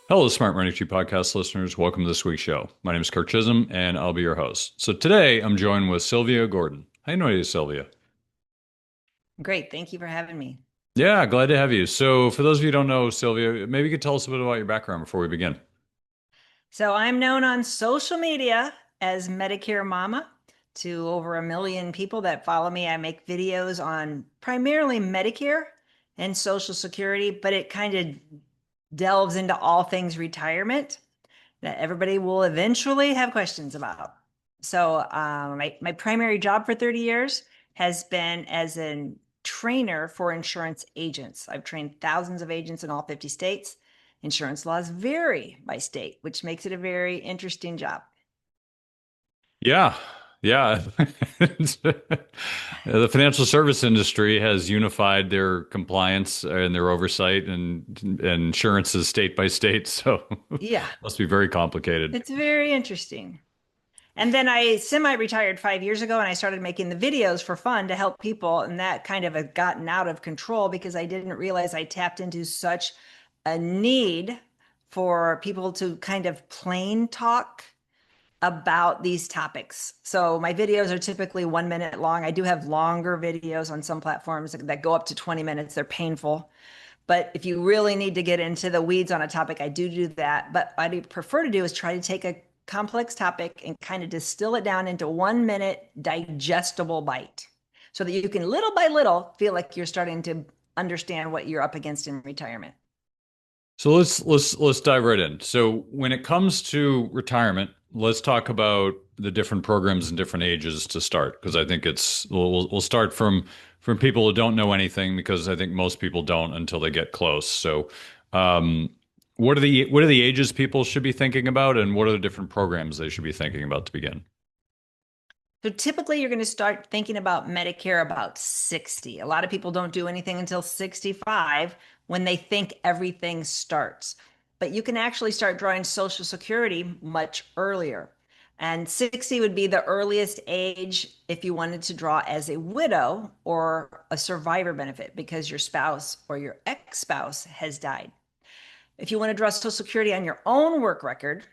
Hello, Smart Money Tree podcast listeners. Welcome to this week's show. My name is Kurt Chisholm, and I'll be your host. So today I'm joined with Sylvia Gordon. How you doing, Sylvia? Great. Thank you for having me. Yeah, glad to have you. So for those of you who don't know Sylvia, maybe you could tell us a bit about your background before we begin. So I'm known on social media as Medicare Mama to over 1 million people that follow me. I make videos on primarily Medicare and Social Security, but it kind of delves into all things retirement that everybody will eventually have questions about. So my primary job for 30 years has been as a trainer for insurance agents. I've trained thousands of agents in all 50 states. Insurance laws vary by state, which makes it a very interesting job. Yeah, yeah. The financial service industry has unified their compliance and their oversight and insurances state by state, so Yeah, must be very complicated. it's very interesting. And then I semi-retired 5 years ago and I started making the videos for fun to help people. And that kind of had gotten out of control because I didn't realize I tapped into such a need for people to kind of plain talk about these topics. So my videos are typically 1 minute long. I do have longer videos on some platforms that go up to 20 minutes. They're painful. But if you really need to get into the weeds on a topic, I do that. But what I prefer to do is try to take a complex topic and kind of distill it down into 1 minute digestible bite so that you can little by little feel like you're starting to understand what you're up against in retirement. So let's dive right in. So when it comes to retirement, let's talk about the different programs and different ages to start because I think we'll start from people who don't know anything because I think most people don't until they get close. So um, what are the ages people should be thinking about, and what are the different programs they should be thinking about to begin? So typically you're going to start thinking about Medicare about 60. A lot of people don't do anything until 65 when they think everything starts. But you can actually start drawing Social Security much earlier. And 60 would be the earliest age if you wanted to draw as a widow or a survivor benefit because your spouse or your ex-spouse has died. If you want to draw Social Security on your own work record,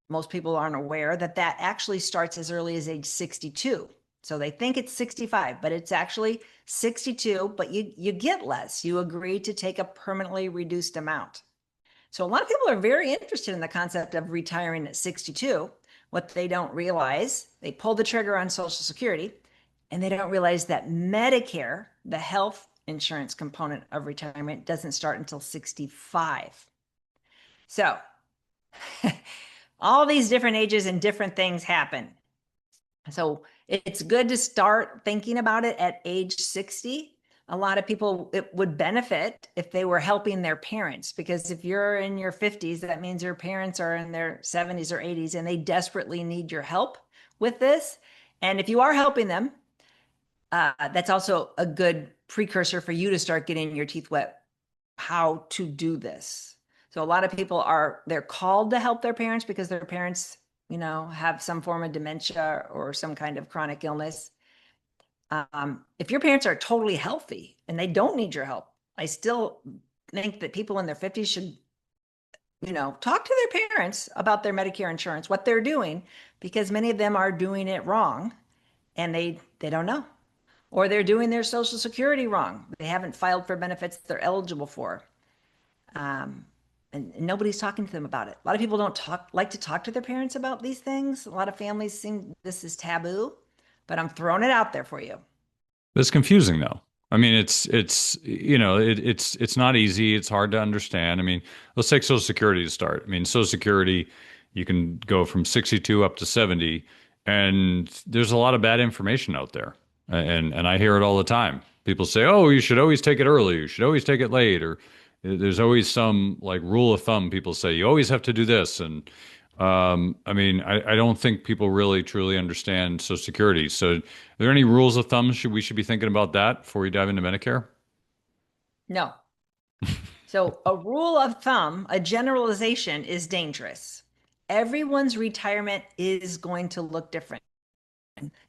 most people aren't aware that that actually starts as early as age 62. So they think it's 65, but it's actually 62, but you get less. You agree to take a permanently reduced amount. So a lot of people are very interested in the concept of retiring at 62. What they don't realize, they pull the trigger on Social Security and they don't realize that Medicare, the health insurance component of retirement, doesn't start until 65. So all these different ages and different things happen. So it's good to start thinking about it at age 60. A lot of people, it would benefit if they were helping their parents, because if you're in your 50s, that means your parents are in their 70s or 80s and they desperately need your help with this. And if you are helping them, that's also a good precursor for you to start getting your teeth wet how to do this. So a lot of people they're called to help their parents because their parents, have some form of dementia or some kind of chronic illness. If your parents are totally healthy and they don't need your help, I still think that people in their 50s should, talk to their parents about their Medicare insurance, what they're doing, because many of them are doing it wrong and they don't know. Or they're doing their Social Security wrong. They haven't filed for benefits they're eligible for. Um, and nobody's talking to them about it. A lot of people don't like to talk to their parents about these things. A lot of families think this is taboo, but I'm throwing it out there for you. It's confusing though. I mean, it's not easy. It's hard to understand. I mean, let's take Social Security to start. I mean, Social Security, you can go from 62 up to 70, and there's a lot of bad information out there. And I hear it all the time. People say, "Oh, you should always take it early. You should always take it late," or there's always some like rule of thumb. People say you always have to do this, and I mean, I don't think people really truly understand Social Security. So, are there any rules of thumb we should be thinking about that before we dive into Medicare? No. So, a rule of thumb, a generalization is dangerous. Everyone's retirement is going to look different.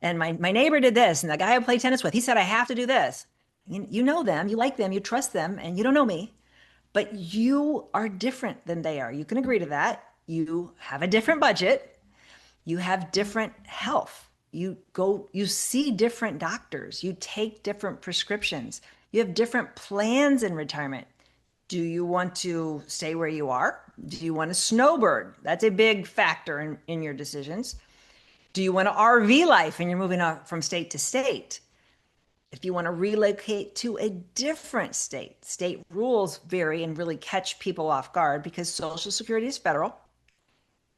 And my neighbor did this, and the guy I play tennis with, he said, I have to do this. You know them, you like them, you trust them, and you don't know me. but you are different than they are. You can agree to that. You have a different budget. You have different health. You see different doctors. You take different prescriptions. You have different plans in retirement. Do you want to stay where you are? Do you want to snowbird? That's a big factor in your decisions. Do you want to RV life and you're moving on from state to state? If you want to relocate to a different state, state rules vary and really catch people off guard because Social Security is federal.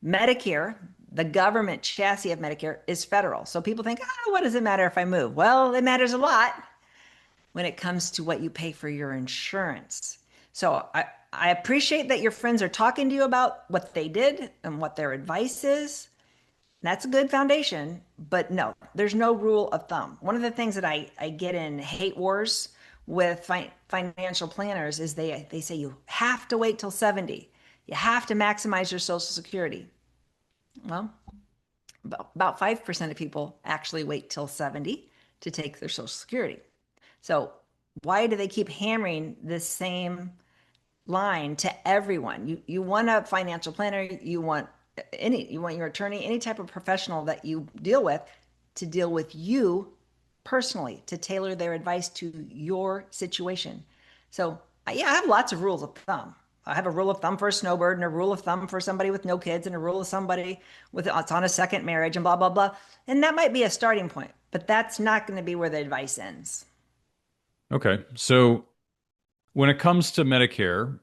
Medicare, the government chassis of Medicare, is federal. So people think, what does it matter if I move? Well, it matters a lot when it comes to what you pay for your insurance. So I appreciate that your friends are talking to you about what they did and what their advice is. That's a good foundation, but no, there's no rule of thumb. One of the things that I get in hate wars with financial planners is they say you have to wait till 70. You have to maximize your Social Security. Well, about 5% of people actually wait till 70 to take their Social Security. So why do they keep hammering the same line to everyone? You want a financial planner, you want your attorney, any type of professional that you deal with to deal with you personally, to tailor their advice to your situation. So yeah, I have lots of rules of thumb. I have a rule of thumb for a snowbird and a rule of thumb for somebody with no kids and a rule of somebody with it's on a second marriage and blah blah blah. And that might be a starting point, but that's not going to be where the advice ends. Okay. So when it comes to Medicare,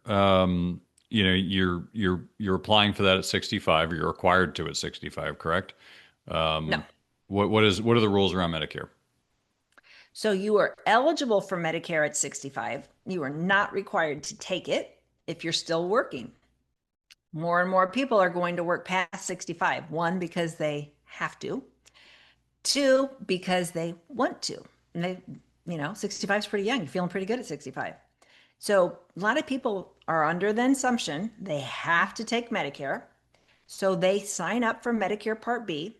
you're applying for that at 65, or you're required to at 65, correct? No. Um, what are the rules around Medicare? So you are eligible for Medicare at 65. You are not required to take it if you're still working. More and more people are going to work past 65. One, because they have to. Two, because they want to. And 65 is pretty young. You're feeling pretty good at 65. So a lot of people are under the assumption they have to take Medicare. So they sign up for Medicare Part B.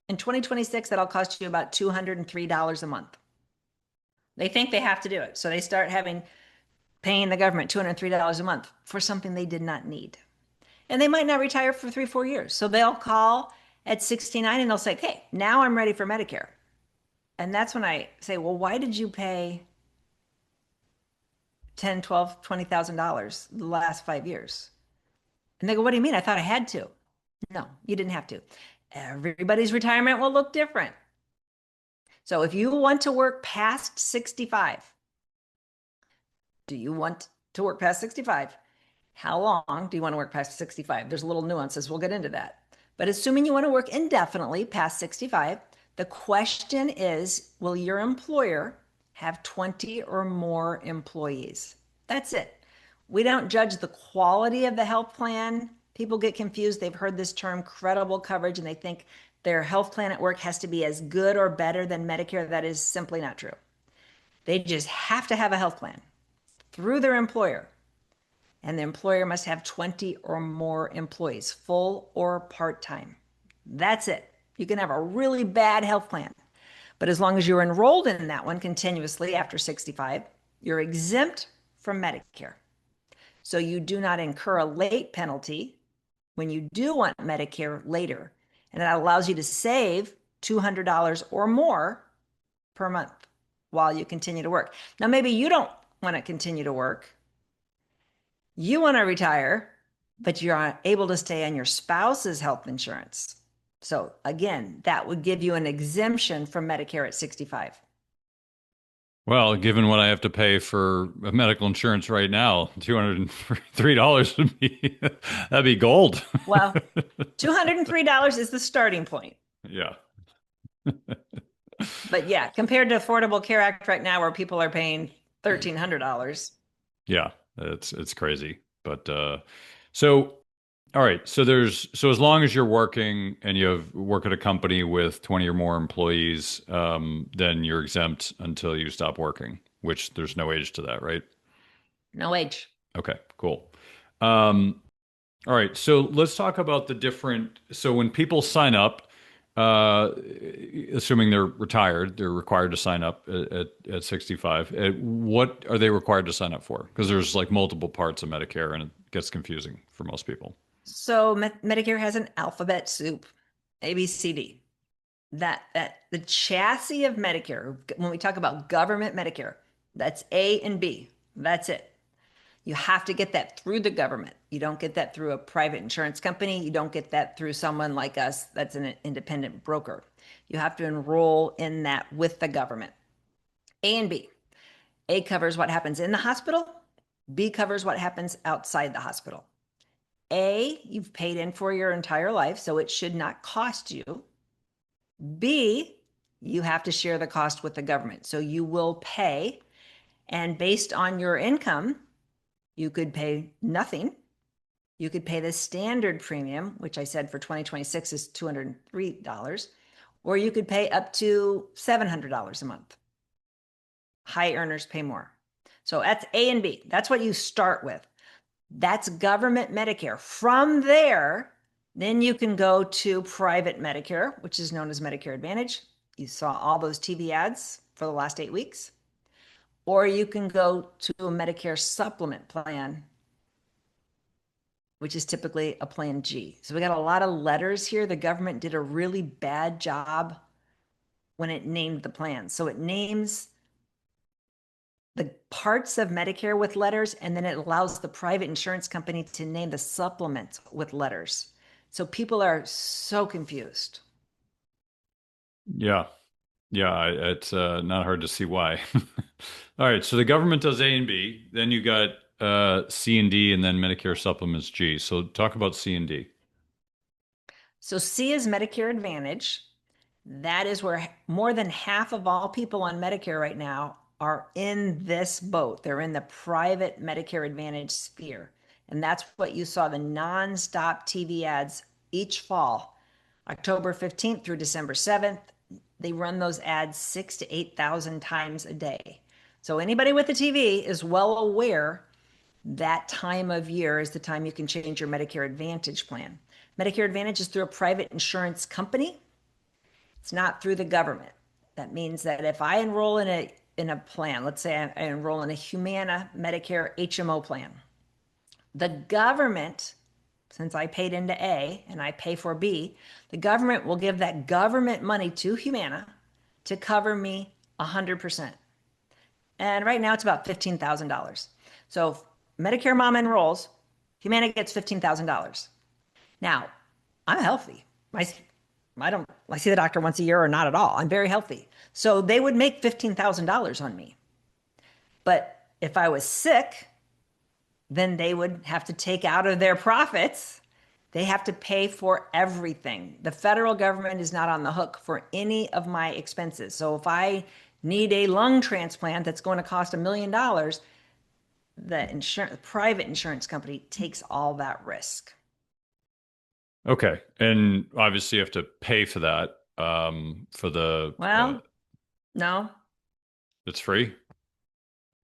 In 2026, that'll cost you about $203 a month. They think they have to do it. So they start paying the government $203 a month for something they did not need. And they might not retire for 3, 4 years. So they'll call at 69 and they'll say, okay, now I'm ready for Medicare. And that's when I say, well, why did you pay 10, 12, $20,000 the last 5 years? And they go, what do you mean? I thought I had to. No, you didn't have to. Everybody's retirement will look different. So if you want to work past 65, do you want to work past 65? How long do you want to work past 65? There's little nuances. We'll get into that. But assuming you want to work indefinitely past 65, the question is, will your employer have 20 or more employees? That's it. We don't judge the quality of the health plan. People get confused. They've heard this term credible coverage and they think their health plan at work has to be as good or better than Medicare. That is simply not true. They just have to have a health plan through their employer. And the employer must have 20 or more employees, full or part-time. That's it. You can have a really bad health plan, but as long as you're enrolled in that one continuously after 65, you're exempt from Medicare. So you do not incur a late penalty when you do want Medicare later. And that allows you to save $200 or more per month while you continue to work. Now, maybe you don't want to continue to work. You want to retire, but you're able to stay on your spouse's health insurance. So again, that would give you an exemption from Medicare at 65. Well, given what I have to pay for medical insurance right now, $203 would be that'd be gold. Well, $203 is the starting point. Yeah. But yeah, compared to Affordable Care Act right now where people are paying $1,300. Yeah, it's crazy. But so all right, so as long as you're working and work at a company with 20 or more employees, then you're exempt until you stop working, which there's no age to that, right? No age. Okay, cool. All right, so let's talk about so when people sign up uh, assuming they're retired, they're required to sign up at 65. What are they required to sign up for? Because there's like multiple parts of Medicare and it gets confusing for most people. So Medicare has an alphabet soup, A, B, C, D. That the chassis of Medicare, when we talk about government Medicare, that's A and B. That's it. You have to get that through the government. You don't get that through a private insurance company. You don't get that through someone like us that's an independent broker. You have to enroll in that with the government. A and B. A covers what happens in the hospital. B covers what happens outside the hospital. A, you've paid in for your entire life, so it should not cost you. B, you have to share the cost with the government. So you will pay, and based on your income, you could pay nothing. You could pay the standard premium, which I said for 2026 is $203, or you could pay up to $700 a month. High earners pay more. So that's A and B. That's what you start with. That's government Medicare. From there, then you can go to private Medicare, which is known as Medicare Advantage. You saw all those TV ads for the last 8 weeks. Or you can go to a Medicare supplement plan, which is typically a plan G. So we got a lot of letters here. The government did a really bad job when it named the plan. So it names the parts of Medicare with letters, and then it allows the private insurance company to name the supplements with letters. So people are so confused. Yeah. Yeah. It's not hard to see why. All right. So the government does A and B. Then you got C and D, and then Medicare supplements G. So talk about C and D. So C is Medicare Advantage. That is where more than half of all people on Medicare right now are in this boat. They're in the private Medicare Advantage sphere. And that's what you saw the nonstop TV ads each fall, October 15th through December 7th. They run those ads 6,000 to 8,000 times a day. So anybody with a TV is well aware that time of year is the time you can change your Medicare Advantage plan. Medicare Advantage is through a private insurance company. It's not through the government. That means that if I enroll in a plan, let's say I enroll in a Humana Medicare HMO plan, the government, since I paid into A and I pay for B, the government will give that government money to Humana to cover me 100%. And right now it's about $15,000. So if Medicare mom enrolls, Humana gets $15,000. Now, I'm healthy. I see the doctor once a year or not at all. I'm very healthy. So they would make $15,000 on me. But if I was sick, then they would have to take out of their profits. They have to pay for everything. The federal government is not on the hook for any of my expenses. So if I need a lung transplant that's going to cost $1 million, the private insurance company takes all that risk. Okay. And obviously you have to pay for that. For the Well, no. It's free.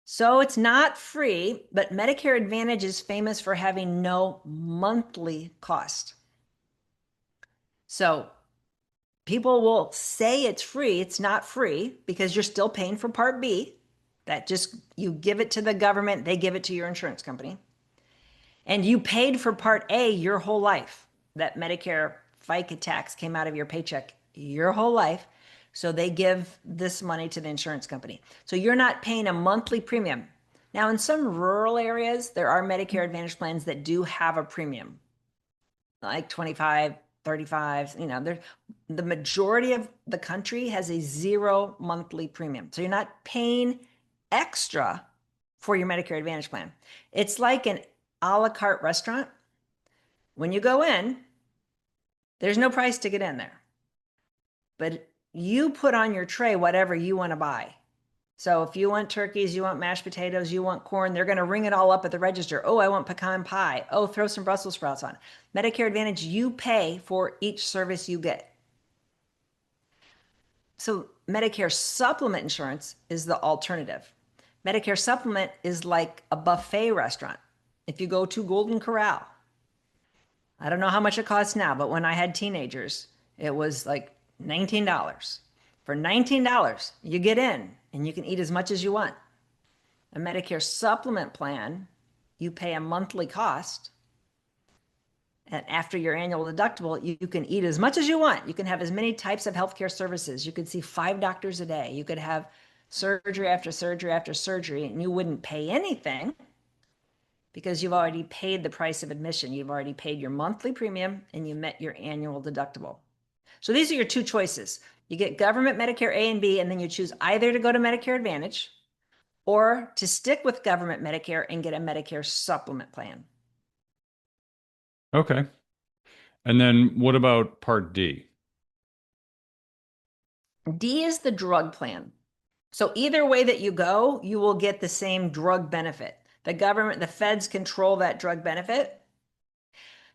So it's not free, but Medicare Advantage is famous for having no monthly cost. So people will say it's free. It's not free because you're still paying for Part B. That just, you give it to the government, they give it to your insurance company. And you paid for Part A your whole life. That Medicare FICA tax came out of your paycheck your whole life. So they give this money to the insurance company. So you're not paying a monthly premium. Now, in some rural areas, there are Medicare Advantage plans that do have a premium, like 25, 35. The majority of the country has a 0 monthly premium. So you're not paying extra for your Medicare Advantage plan. It's like an a la carte restaurant. When you go in, there's no price to get in there, but you put on your tray whatever you want to buy. So if you want turkeys, you want mashed potatoes, you want corn, they're going to ring it all up at the register. Oh, I want pecan pie. Oh, throw some Brussels sprouts on. Medicare Advantage, you pay for each service you get. So Medicare supplement insurance is the alternative. Medicare supplement is like a buffet restaurant. If you go to Golden Corral, I don't know how much it costs now, but when I had teenagers, it was like $19. For $19, you get in and you can eat as much as you want. A Medicare supplement plan, you pay a monthly cost. And after your annual deductible, you can eat as much as you want. You can have as many types of healthcare services. You could see 5 doctors a day. You could have surgery after surgery after surgery, and you wouldn't pay anything because you've already paid the price of admission. You've already paid your monthly premium and you met your annual deductible. So these are your two choices. You get government Medicare A and B, and then you choose either to go to Medicare Advantage or to stick with government Medicare and get a Medicare supplement plan. Okay. And then what about Part D? D is the drug plan. So either way that you go, you will get the same drug benefit. The government, the feds control that drug benefit.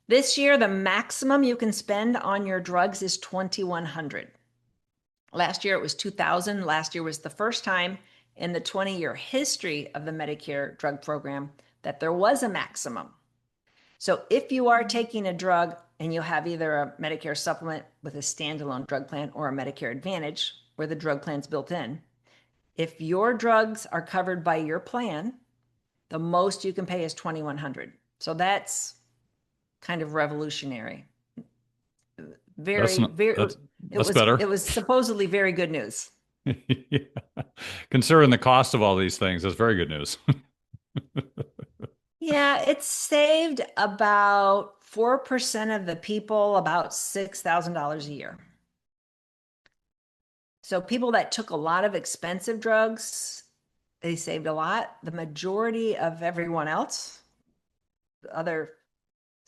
This year, the maximum you can spend on your drugs is $2,100. Last year it was $2,000. Last year was the first time in the 20-year history of the Medicare drug program that there was a maximum. So if you are taking a drug and you have either a Medicare supplement with a standalone drug plan or a Medicare Advantage where the drug plan's built in, if your drugs are covered by your plan, the most you can pay is $2,100. So that's kind of revolutionary. That's Very, not very, that's better. it was supposedly very good news. Yeah. Considering the cost of all these things, that's very good news. Yeah, it saved about 4% of the people about $6,000 a year. So people that took a lot of expensive drugs, they saved a lot. The majority of everyone else, the other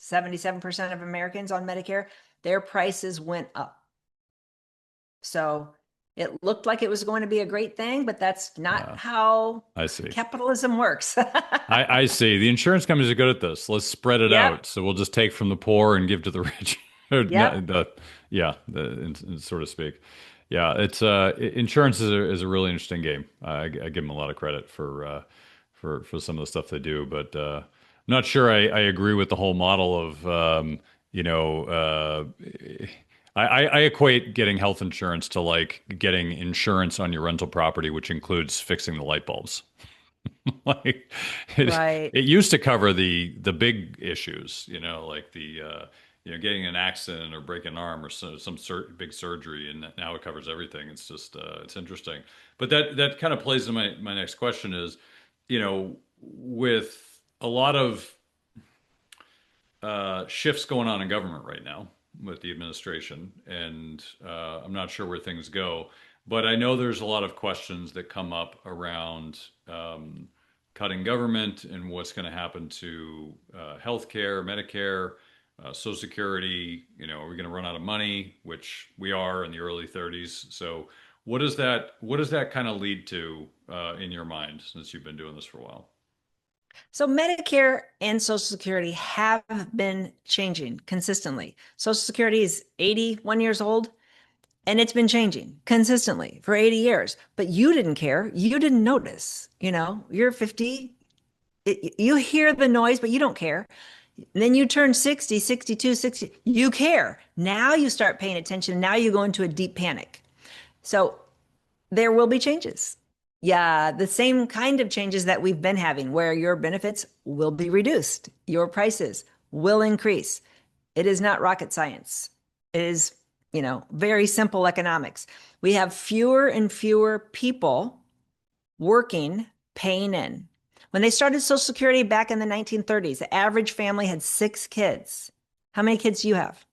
77% of Americans on Medicare, their prices went up. So it looked like it was going to be a great thing, but that's not how I see. capitalism works. I see. The insurance companies are good at this. Let's spread it Yep. out. So we'll just take from the poor and give to the rich. Or Yep. yeah, so to speak. Yeah, it's insurance is a really interesting game. I give them a lot of credit for some of the stuff they do, but I'm not sure I agree with the whole model of you know I equate getting health insurance to like getting insurance on your rental property, which includes fixing the light bulbs. Like Right. it used to cover the big issues, like the getting an accident or break an arm or some big surgery, and now it covers everything. It's just it's interesting. But that kind of plays into my next question is, with a lot of shifts going on in government right now with the administration, and I'm not sure where things go. But I know there's a lot of questions that come up around cutting government and what's going to happen to healthcare, Medicare, Social Security. Are we going to run out of money? Which we are in the early 30s. So what does that kind of lead to in your mind, since you've been doing this for a while? So Medicare and Social Security have been changing consistently. Social Security is 81 years old and it's been changing consistently for 80 years, but you didn't care. You didn't notice, you're 50, you hear the noise, but you don't care. And then you turn 60, 62, 60, you care. Now you start paying attention. Now you go into a deep panic. So there will be changes. Yeah, the same kind of changes that we've been having, where your benefits will be reduced, your prices will increase. It is not rocket science. It is, very simple economics. We have fewer and fewer people working, paying in. When they started Social Security back in the 1930s, the average family had 6 kids. How many kids do you have?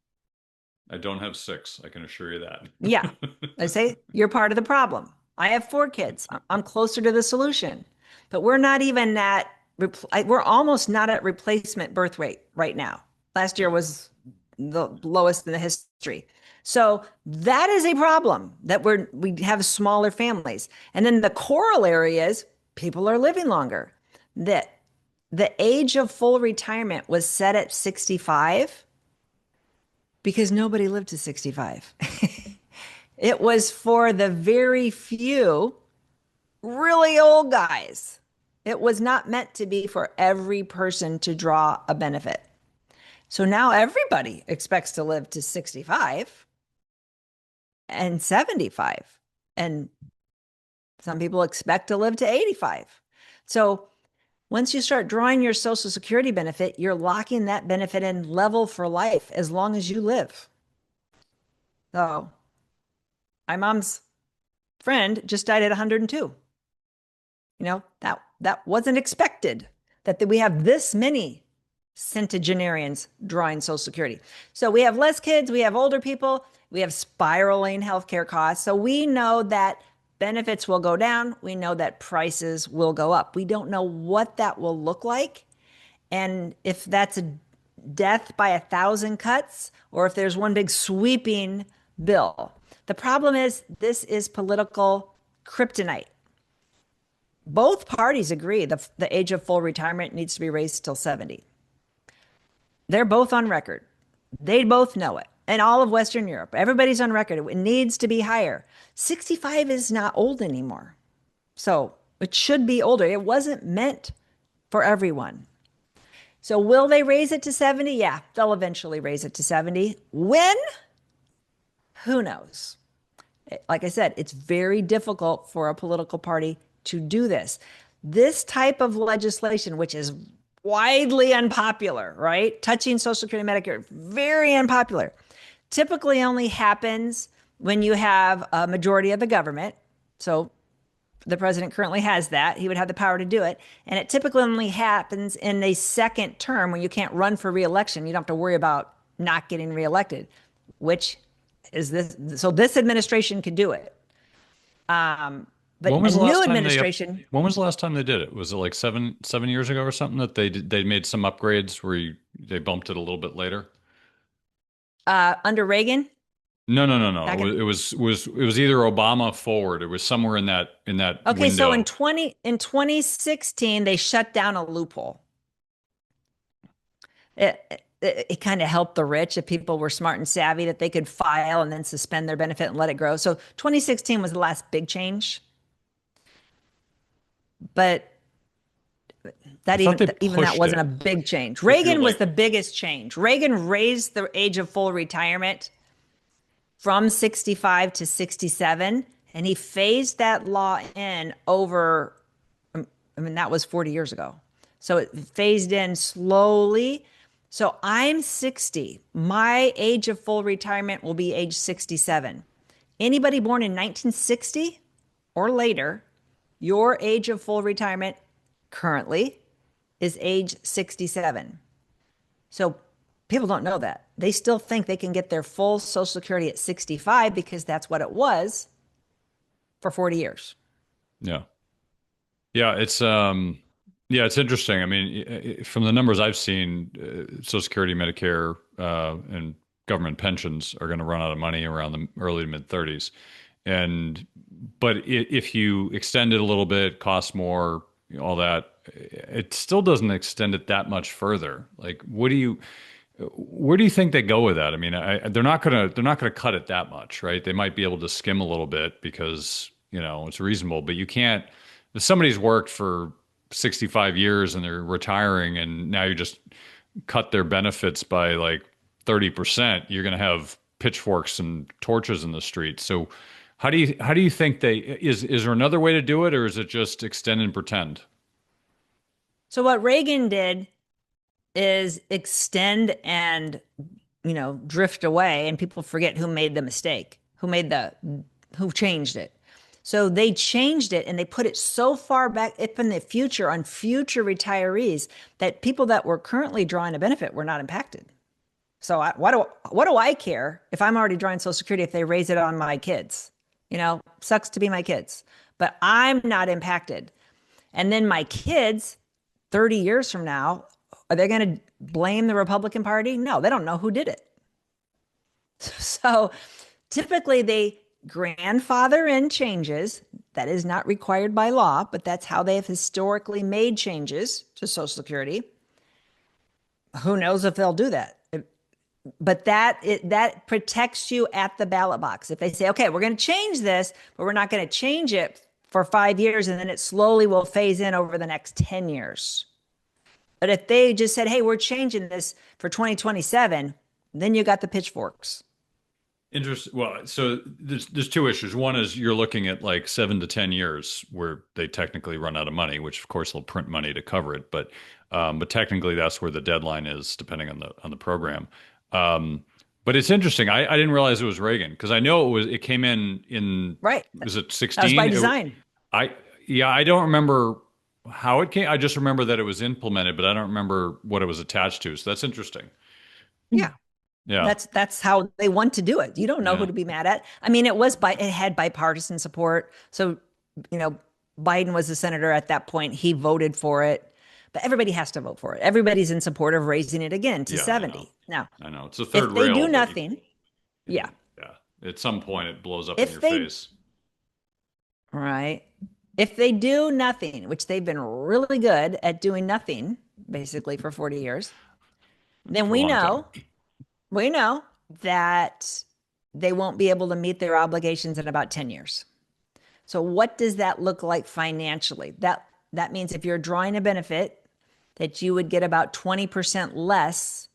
I don't have six, I can assure you Yeah, that. I say you're part of the problem. I have 4 kids. I'm closer to the solution, but we're not even at, we're almost not at replacement birth rate right now. Last year Yeah. was the lowest in the history. So that is a problem that we have smaller families. And then the corollary is people are living longer. That the age of full retirement was set at 65 because nobody lived to 65. It was for the very few really old guys. It was not meant to be for every person to draw a benefit. So now everybody expects to live to 65. and 75. And some people expect to live to 85. So once you start drawing your Social Security benefit, you're locking that benefit in level for life as long as you live. So my mom's friend just died at 102. That wasn't expected, that we have this many centenarians drawing Social Security. So we have less kids, we have older people, we have spiraling healthcare costs. So we know that benefits will go down. We know that prices will go up. We don't know what that will look like. And if that's a death by 1,000 cuts or if there's one big sweeping bill. The problem is this is political kryptonite. Both parties agree the age of full retirement needs to be raised till 70. They're both on record. They both know it. And all of Western Europe, everybody's on record. It needs to be higher. 65 is not old anymore. So it should be older. It wasn't meant for everyone. So will they raise it to 70? Yeah, they'll eventually raise it to 70. When? Who knows? Like I said, it's very difficult for a political party to do this. This type of legislation, which is widely unpopular, right? Touching Social Security and Medicare, very unpopular. Typically only happens when you have a majority of the government. So the president currently has that. He would have the power to do it. And it typically only happens in a second term when you can't run for reelection. You don't have to worry about not getting reelected, which is this. So this administration could do it. But When was a the new last time administration. when was the last time they did it? Was it like seven years ago or something that they made some upgrades where they bumped it a little bit later? Under Reagan, No, no, no, no. back in. It was either Obama forward. It was somewhere in that Okay, so window. in 2016, they shut down a loophole. It kind of helped the rich if people were smart and savvy that they could file and then suspend their benefit and let it grow. So 2016 was the last big change. But I that thought they even that pushed wasn't it. a big change. If you're Reagan was like, the biggest change. Reagan raised the age of full retirement from 65 to 67, and he phased that law in over, I mean, that was 40 years ago. So it phased in slowly. So I'm 60. My age of full retirement will be age 67. Anybody born in 1960 or later, your age of full retirement currently is age 67. So people don't know that. They still think they can get their full Social Security at 65 because that's what it was for 40 years. yeah, yeah, it's interesting. I mean, from the numbers I've seen, Social Security, Medicare, and government pensions are going to run out of money around the early to mid 30s. And but if you extend it a little bit, costs more, all that, it still doesn't extend it that much further. Like, where do you think they go with that? I mean, they're not gonna cut it that much, right? They might be able to skim a little bit because it's reasonable, but you can't. If somebody's worked for 65 years and they're retiring, and now you just cut their benefits by like 30%, you're gonna have pitchforks and torches in the street. So, how do you think is there another way to do it, or is it just extend and pretend? So what Reagan did is extend and drift away, and people forget who made the mistake, who changed it. So they changed it and they put it so far back up in the future on future retirees that people that were currently drawing a benefit were not impacted. So what do I care if I'm already drawing Social Security if they raise it on my kids? Sucks to be my kids, but I'm not impacted. And then my kids, 30 years from now, are they going to blame the Republican Party? No, they don't know who did it. So typically they grandfather in changes. That is not required by law, but that's how they have historically made changes to Social Security. Who knows if they'll do that? But that protects you at the ballot box. If they say, okay, we're going to change this, but we're not going to change it for 5 years, and then it slowly will phase in over the next 10 years. But if they just said, hey, we're changing this for 2027, then you got the pitchforks. Interest. Well, so there's two issues. One is you're looking at like 7 to 10 years where they technically run out of money, which of course they'll print money to cover it, but technically that's where the deadline is, depending on the program. Um, but it's interesting. I didn't realize it was Reagan because I know it came in Right. was it That was by 16? design. I yeah, I don't remember how it came. I just remember that it was implemented, but I don't remember what it was attached to. So that's interesting. Yeah. Yeah. That's how they want to do it. You don't know who Yeah. to be mad at. I mean, it had bipartisan support. So, you know, Biden was the senator at that point. He voted for it, but everybody has to vote for it. Everybody's in support of raising it again to Yeah, I know. 70. Now, I know. It's a third if they rail, do but nothing, yeah. yeah. At some point it blows up in If your they face. right. If they do nothing, which they've been really good at doing nothing basically for 40 years, then For a long time. we know that they won't be able to meet their obligations in about 10 years. So what does that look like financially? That means if you're drawing a benefit that you would get about 20% less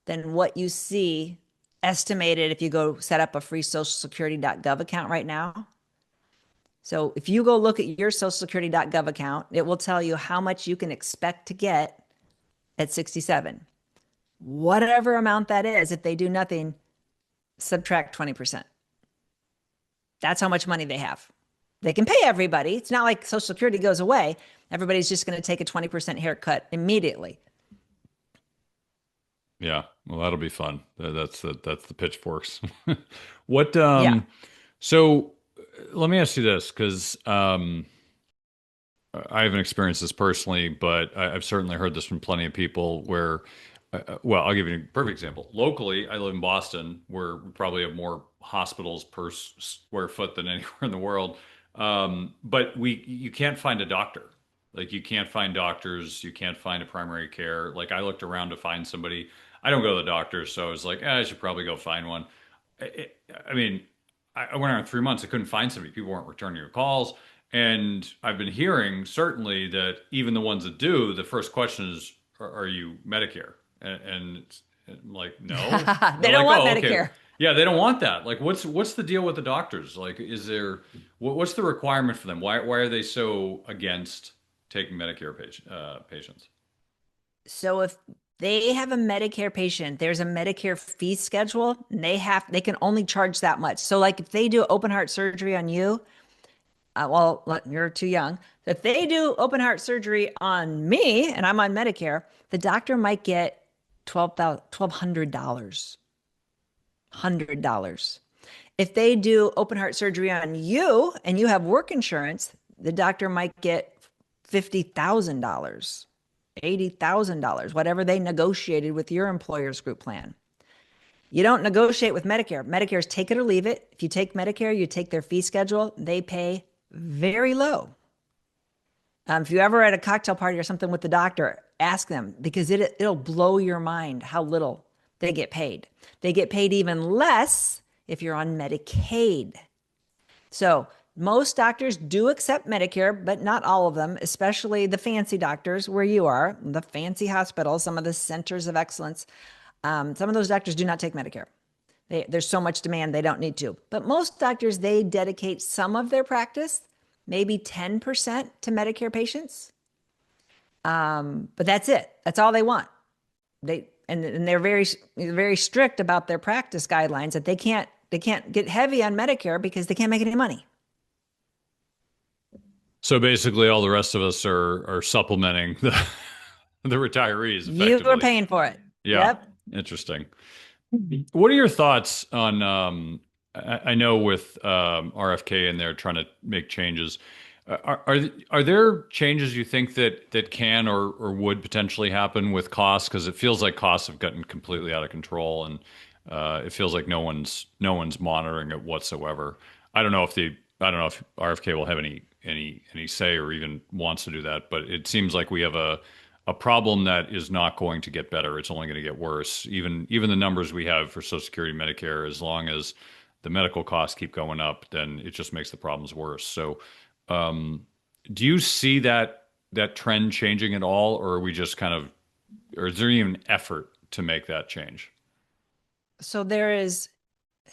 than what you see estimated if you go set up a free socialsecurity.gov account right now. So if you go look at your socialsecurity.gov account, it will tell you how much you can expect to get at 67. Whatever amount that is, if they do nothing, subtract 20%. That's how much money they have. They can pay everybody. It's not like Social Security goes away. Everybody's just going to take a 20% haircut immediately. Yeah. Well, that'll be fun. That's the pitchforks. What Yeah. so let me ask you this because I haven't experienced this personally, but I've certainly heard this from plenty of people where, well, I'll give you a perfect example. Locally, I live in Boston, where we probably have more hospitals per square foot than anywhere in the world. But you can't find a doctor. Like you can't find doctors, you can't find a primary care. Like I looked around to find somebody. I don't go to the doctor, so I was like, I should probably go find one. I, I mean, I went around 3 months. I couldn't find somebody. People weren't returning your calls. And I've been hearing certainly that even the ones that do, the first question is, are you Medicare? And I'm like, no. They They're don't like, want oh, okay. Medicare. Yeah, they don't want that. Like, what's the deal with the doctors? Like, is there what's the requirement for them? Why are they so against taking Medicare patients? So if they have a Medicare patient, there's a Medicare fee schedule, and they can only charge that much. So like if they do open heart surgery on you, you're too young. If they do open heart surgery on me and I'm on Medicare, the doctor might get $1,200. $100. If they do open heart surgery on you and you have work insurance, the doctor might get $50,000, $80,000, whatever they negotiated with your employer's group plan. You don't negotiate with Medicare. Medicare's take it or leave it. If you take Medicare, you take their fee schedule, they pay very low. If you ever at a cocktail party or something with the doctor, ask them because it'll blow your mind how little they get paid. They get paid even less if you're on Medicaid. So most doctors do accept Medicare, but not all of them, especially the fancy doctors where you are, the fancy hospitals, some of the centers of excellence. Some of those doctors do not take Medicare. There's so much demand, they don't need to. But most doctors, they dedicate some of their practice, maybe 10% to Medicare patients. But that's it. That's all they want. And they're very strict about their practice guidelines that they can't get heavy on Medicare because they can't make any money. So basically, all the rest of us are supplementing the retirees You are effectively. paying for it. Yeah, Yep. interesting. What are your thoughts on? I know with RFK and they're trying to make changes. Are there changes you think that can or would potentially happen with costs? Because it feels like costs have gotten completely out of control, and it feels like no one's monitoring it whatsoever. I don't know if RFK will have any say or even wants to do that, but it seems like we have a problem that is not going to get better. It's only going to get worse. Even the numbers we have for Social Security, Medicare, as long as the medical costs keep going up, then it just makes the problems worse. So, um, do you see that trend changing at all, or are we just kind of, or is there even effort to make that change? So there is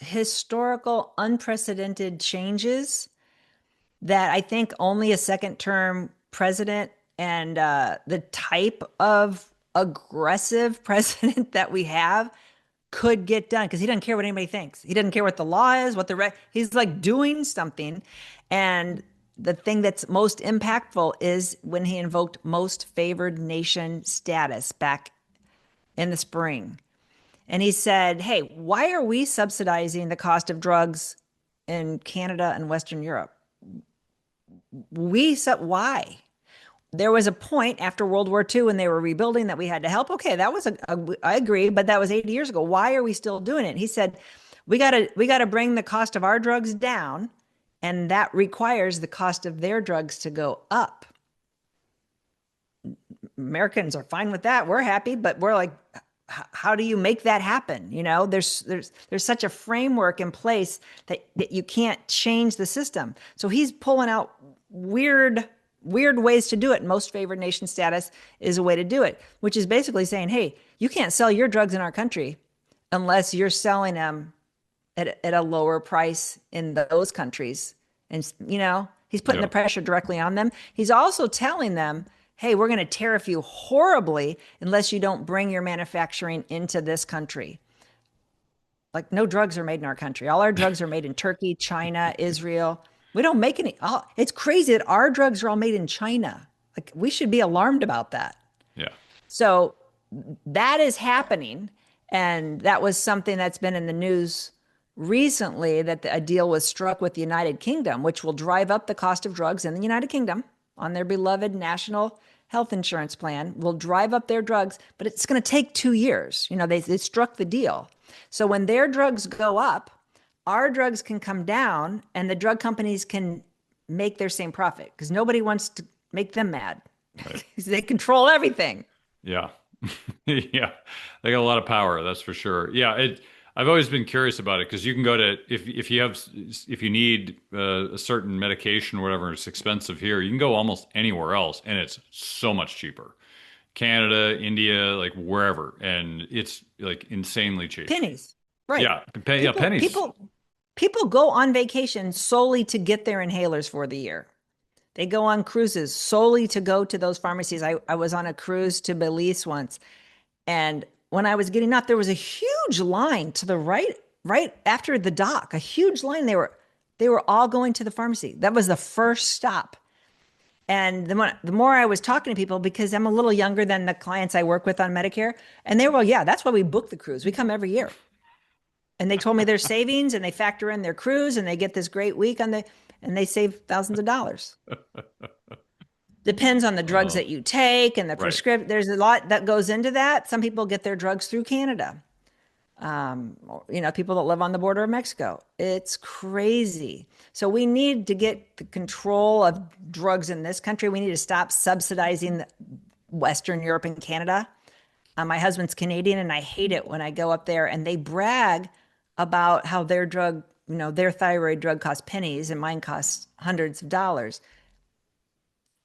historical, unprecedented changes that I think only a second term president and the type of aggressive president that we have could get done because he doesn't care what anybody thinks. He doesn't care what the law is, what he's like doing something. And the thing that's most impactful is when he invoked most favored nation status back in the spring. And he said, hey, why are we subsidizing the cost of drugs in Canada and Western Europe? Why? There was a point after World War II when they were rebuilding that we had to help. Okay, that was I agree, but that was 80 years ago. Why are we still doing it? He said, we gotta bring the cost of our drugs down, and that requires the cost of their drugs to go up. Americans are fine with that. We're happy, but we're like, how do you make that happen? There's such a framework in place that you can't change the system. So he's pulling out weird ways to do it. Most favored nation status is a way to do it, which is basically saying, hey, you can't sell your drugs in our country unless you're selling them at a lower price in those countries. And, he's putting the Yep. pressure directly on them. He's also telling them, hey, we're going to tariff you horribly unless you don't bring your manufacturing into this country. Like, no drugs are made in our country. All our drugs are made in Turkey, China, Israel. We don't make any. It's crazy that our drugs are all made in China. Like, we should be alarmed about that. Yeah. So that is happening. And that was something that's been in the news recently, that a deal was struck with the United Kingdom, which will drive up the cost of drugs in the United Kingdom on their beloved national health insurance plan, will drive up their drugs, but it's going to take 2 years. They struck the deal. So when their drugs go up, our drugs can come down and the drug companies can make their same profit because nobody wants to make them mad. Right. They control everything. Yeah. Yeah. They got a lot of power, that's for sure. Yeah, I've always been curious about it because you can go to if you need a certain medication or whatever, it's expensive here, you can go almost anywhere else and it's so much cheaper. Canada, India, like wherever, and it's like insanely cheap. Pennies. Right. Yeah, yeah, People pennies. people people go on vacation solely to get their inhalers for the year. They go on cruises solely to go to those pharmacies. I was on a cruise to Belize once, and when I was getting off, there was a huge line to the right after the dock, a huge line. They were all going to the pharmacy. That was the first stop. And the more I was talking to people, because I'm a little younger than the clients I work with on Medicare, and they were, yeah, that's why we book the cruise. We come every year. And they told me their savings and they factor in their cruise and they get this great week and they save thousands of dollars. Depends on the drugs Oh, that you take and the right. prescription. There's a lot that goes into that. Some people get their drugs through Canada. People that live on the border of Mexico. It's crazy. So we need to get the control of drugs in this country. We need to stop subsidizing Western Europe and Canada. My husband's Canadian, and I hate it when I go up there and they brag about how their thyroid drug costs pennies and mine costs hundreds of dollars.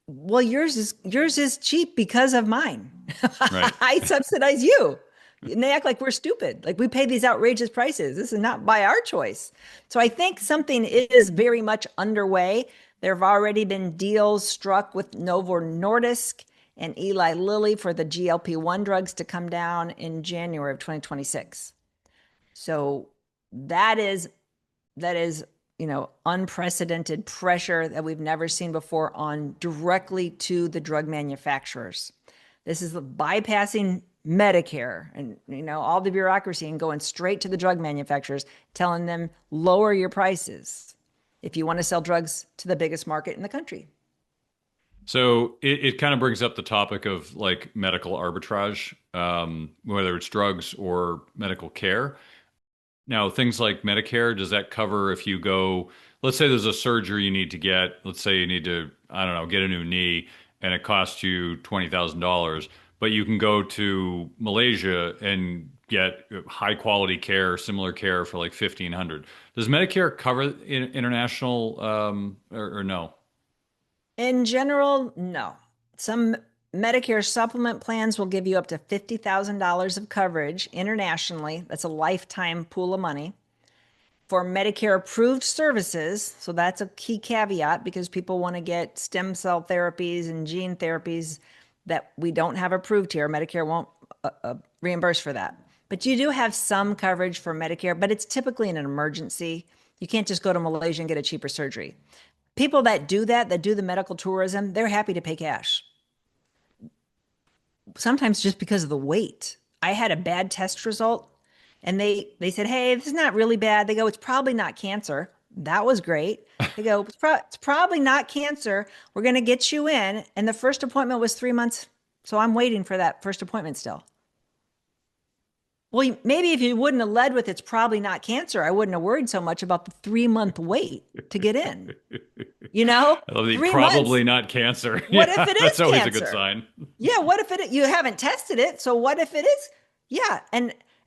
Well, yours is cheap because of mine. Right. I subsidize you. And they act like we're stupid. Like we pay these outrageous prices. This is not by our choice. So I think something is very much underway. There have already been deals struck with Novo Nordisk and Eli Lilly for the GLP-1 drugs to come down in January of 2026. So that is unprecedented pressure that we've never seen before on directly to the drug manufacturers. This is bypassing Medicare and all the bureaucracy and going straight to the drug manufacturers, telling them lower your prices if you want to sell drugs to the biggest market in the country. So it kind of brings up the topic of like medical arbitrage, whether it's drugs or medical care. Now, things like Medicare, does that cover if you go, let's say there's a surgery you need to get, let's say you need to, I don't know, get a new knee and it costs you $20,000, but you can go to Malaysia and get high quality care, similar care for like 1,500. Does Medicare cover international or no? In general, no. Some Medicare supplement plans will give you up to $50,000 of coverage internationally. That's a lifetime pool of money. for Medicare approved services. So that's a key caveat because people want to get stem cell therapies and gene therapies that we don't have approved here. Medicare won't reimburse for that. But you do have some coverage for Medicare, but it's typically in an emergency. You can't just go to Malaysia and get a cheaper surgery. People that do that, that do the medical tourism, they're happy to pay cash. Sometimes just because of the wait. I had a bad test result and they said, "Hey, this is not really bad." They go, "It's probably not cancer." That was great. They go, it's probably not cancer. We're going to get you in." And the first appointment was 3 months. So I'm waiting for that first appointment still. Well, maybe if you wouldn't have led with "it's probably not cancer," I wouldn't have worried so much about the 3 month wait to get in. You know, I love the 3 months. probably not cancer. What Yeah, if it is that's always a good cancer? sign. Yeah, what if you haven't tested it? So what if it is? Yeah,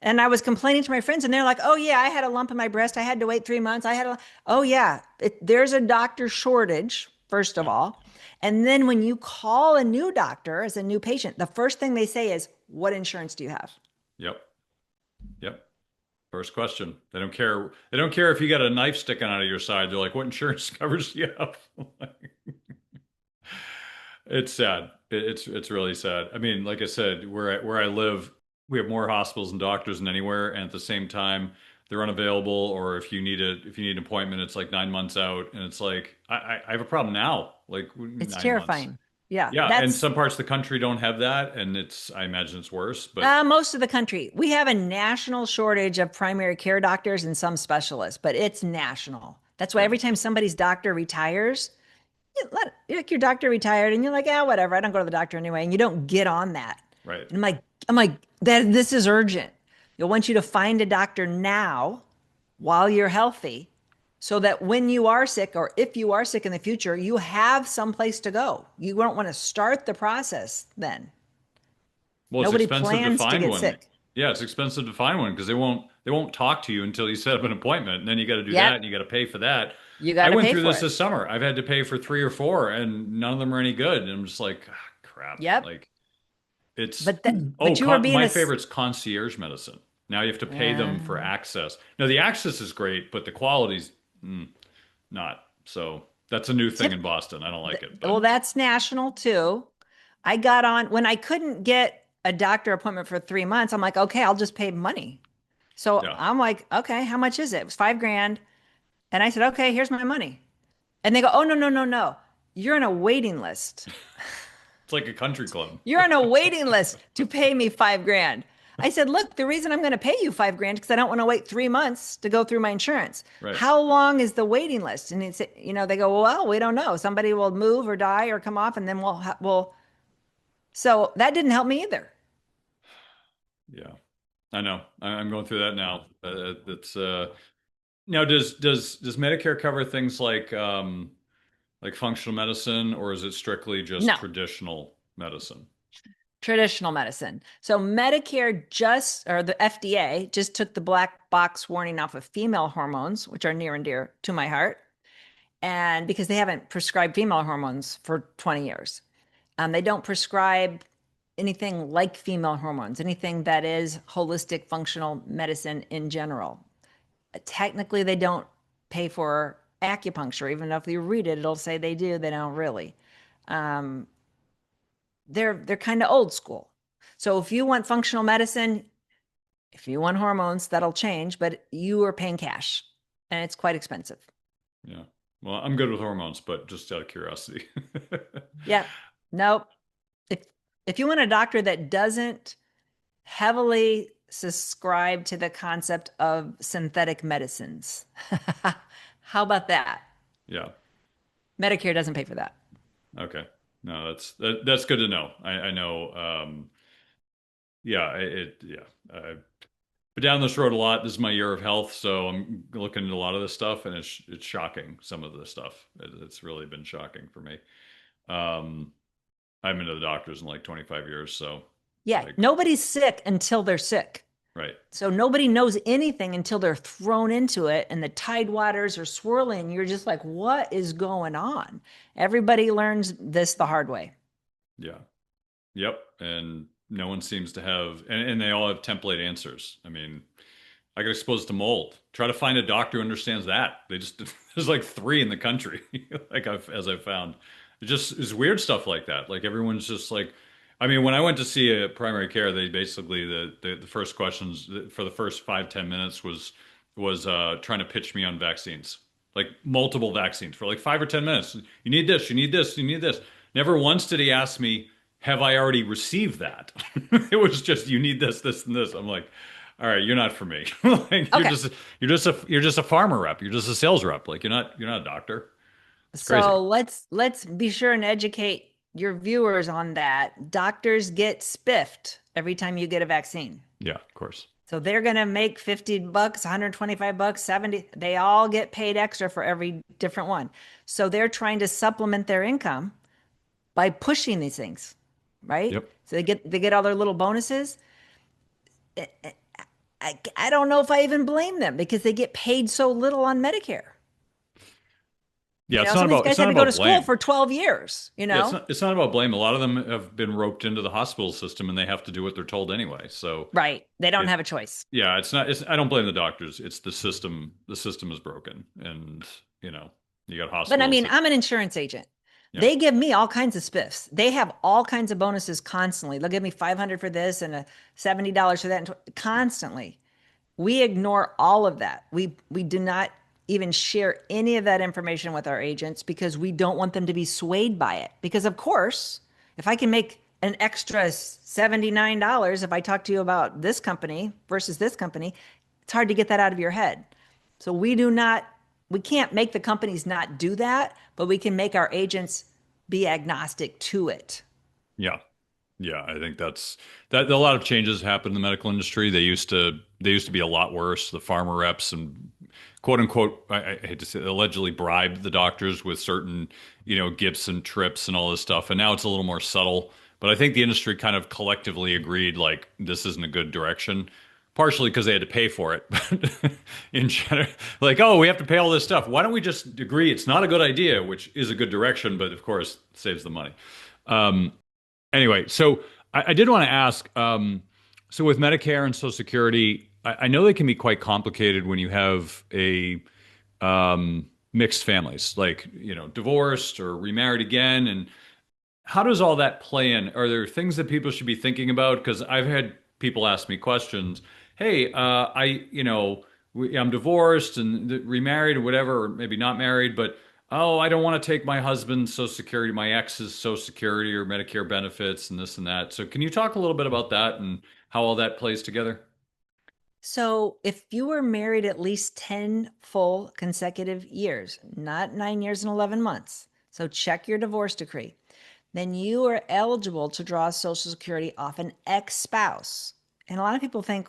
and I was complaining to my friends, and they're like, "Oh yeah, I had a lump in my breast. I had to wait 3 months. I had a oh yeah, there's a doctor shortage first of Yeah. all, and then when you call a new doctor as a new patient, the first thing they say is, "What insurance do you have?" Yep. Yep. First question. They don't care. They don't care if you got a knife sticking out of your side. They're like, "What insurance coverage do you have?" It's sad. It's really sad. I mean, like I said, where I live, we have more hospitals and doctors than anywhere, and at the same time, they're unavailable. Or if you need an appointment, it's like 9 months out, and it's like I have a problem now. Like It's 9 months. terrifying. Yeah, Yeah, and that's some parts of the country don't have that, and I imagine it's worse. But most of the country. We have a national shortage of primary care doctors and some specialists, but it's national. That's why yeah, every time somebody's doctor retires, like your doctor retired and you're like, "Ah, whatever, I don't go to the doctor anyway." And you don't get on that. right. And I'm like, that this is urgent. You'll want you to find a doctor now while you're healthy so that when you are sick or if you are sick in the future, you have some place to go. You don't want to start the process then. Well, it's Nobody expensive to plans to find get one. sick. Yeah, it's expensive to find one because they won't talk to you until you set up an appointment, and then you got to do that, Yep, and you got to pay for that. you I got to went pay through for this it. this summer. I've had to pay for three or four, and none of them are any good. And I'm just like, ah, crap. Yep. Like it's But that, oh, but you were being my a, favorite's concierge medicine. Now you have to pay them for uh, access. Now the access is great, but the quality's not. So that's a new thing tip. in Boston. I don't like it, but Well, that's national too. I got on when I couldn't get a doctor appointment for 3 months. I'm like, okay, I'll just pay money. So yeah, I'm like, okay, how much is it? It was 5 grand. And I said, okay, here's my money. And they go, "Oh, no, no, no, no. You're on a waiting list. it's like a country club. You're on a waiting list to pay me 5 grand." I said, "Look, the reason I'm going to pay you 5 grand because I don't want to wait 3 months to go through my insurance. Right. How long is the waiting list?" And it's, they go, "Well, we don't know. Somebody will move or die or come off, and then we'll." So that didn't help me either. Yeah. I know. I'm going through that now. It's now does Medicare cover things like functional medicine, or is it strictly just No, traditional medicine? traditional medicine. So Medicare or the FDA just took the black box warning off of female hormones, which are near and dear to my heart. And because they haven't prescribed female hormones for 20 years, they don't prescribe anything like female hormones, anything that is holistic functional medicine in general. Technically, they don't pay for acupuncture, even though if you read it, it'll say they do. They don't really. Um, they're kind of old school. So if you want functional medicine, if you want hormones, that'll change, but you are paying cash and it's quite expensive. Yeah. Well, I'm good with hormones, but just out of curiosity. Yep. Nope. If if you want a doctor that doesn't heavily subscribe to the concept of synthetic medicines, how about that? Yeah. Medicare doesn't pay for that. Okay. No, that's good to know. I know. Yeah. I've been down this road a lot. This is my year of health, so I'm looking into a lot of this stuff, and it's shocking. Some of the stuff. It's really been shocking for me. Um, I've been to the doctors in like 25 years, so Yeah, like, nobody's sick until they're sick. right. So nobody knows anything until they're thrown into it and the tide waters are swirling. You're just like, what is going on? Everybody learns this the hard way. Yeah. Yep. And no one seems to have, and they all have template answers. I mean, I got exposed to mold. Try to find a doctor who understands that. They just there's like three in the country, like I've found. It just is weird stuff like that. Like everyone's just like, I mean, when I went to see a primary care, they basically the first questions for the first 5, 10 minutes was trying to pitch me on vaccines, like multiple vaccines for like 5 or 10 minutes. You need this, you need this, you need this. Never once did he ask me, have I already received that? It was just you need this, this, and this. I'm like, all right, you're not for me. Like Okay. you're just a farmer rep. You're just a sales rep. Like you're not a doctor. It's crazy. So let's be sure and educate your viewers on that. Doctors get spiffed every time you get a vaccine. Yeah, of course. So they're going to make $50, $125, 70. They all get paid extra for every different one. So they're trying to supplement their income by pushing these things, right? Yep. So they get all their little bonuses. I don't know if I even blame them because they get paid so little on Medicare. Yeah, Some of these it's guys not had to go about to school blame. for 12 years, Yeah, it's not about blame. A lot of them have been roped into the hospital system and they have to do what they're told anyway. So Right. They don't it have a choice. yeah, it's not it's I don't blame the doctors. It's the system. The system is broken and you know, you got But I hospitals mean, that I'm an insurance agent. yeah. They give me all kinds of spiffs. They have all kinds of bonuses constantly. They'll give me 500 for this and a $70 for that constantly. We ignore all of that. We do not even share any of that information with our agents because we don't want them to be swayed by it. Because of course, if I can make an extra $79 if I talk to you about this company versus this company, it's hard to get that out of your head. So we can't make the companies not do that, but we can make our agents be agnostic to it. Yeah. Yeah, I think that a lot of changes happened in the medical industry. They used to be a lot worse. The pharma reps and quote unquote, I hate to say, it, allegedly bribed the doctors with certain, gifts and trips and all this stuff. And now it's a little more subtle. But I think the industry kind of collectively agreed like this isn't a good direction. Partially because they had to pay for it, but in general, like, oh, we have to pay all this stuff. Why don't we just agree it's not a good idea, which is a good direction, but of course saves the money. Um, Anyway, so I did want to ask, so with Medicare and Social Security, I know they can be quite complicated when you have a mixed families, like, divorced or remarried again. And how does all that play in? Are there things that people should be thinking about? Because I've had people ask me questions. Hey, I'm divorced and remarried or whatever, or maybe not married, but oh, I don't want to take my husband's Social Security, my ex's Social Security or Medicare benefits and this and that. So can you talk a little bit about that and how all that plays together? So if you were married at least 10 full consecutive years, not 9 years and 11 months, so check your divorce decree, then you are eligible to draw Social Security off an ex-spouse. And a lot of people think,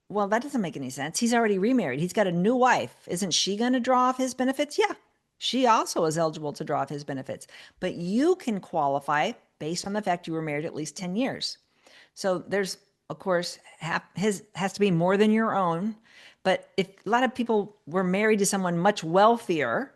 well, that doesn't make any sense. He's already remarried. He's got a new wife. Isn't she going to draw off his benefits? Yeah, she also is eligible to draw off his benefits. But you can qualify based on the fact you were married at least 10 years. So there's, of course, his has to be more than your own. But if a lot of people were married to someone much wealthier,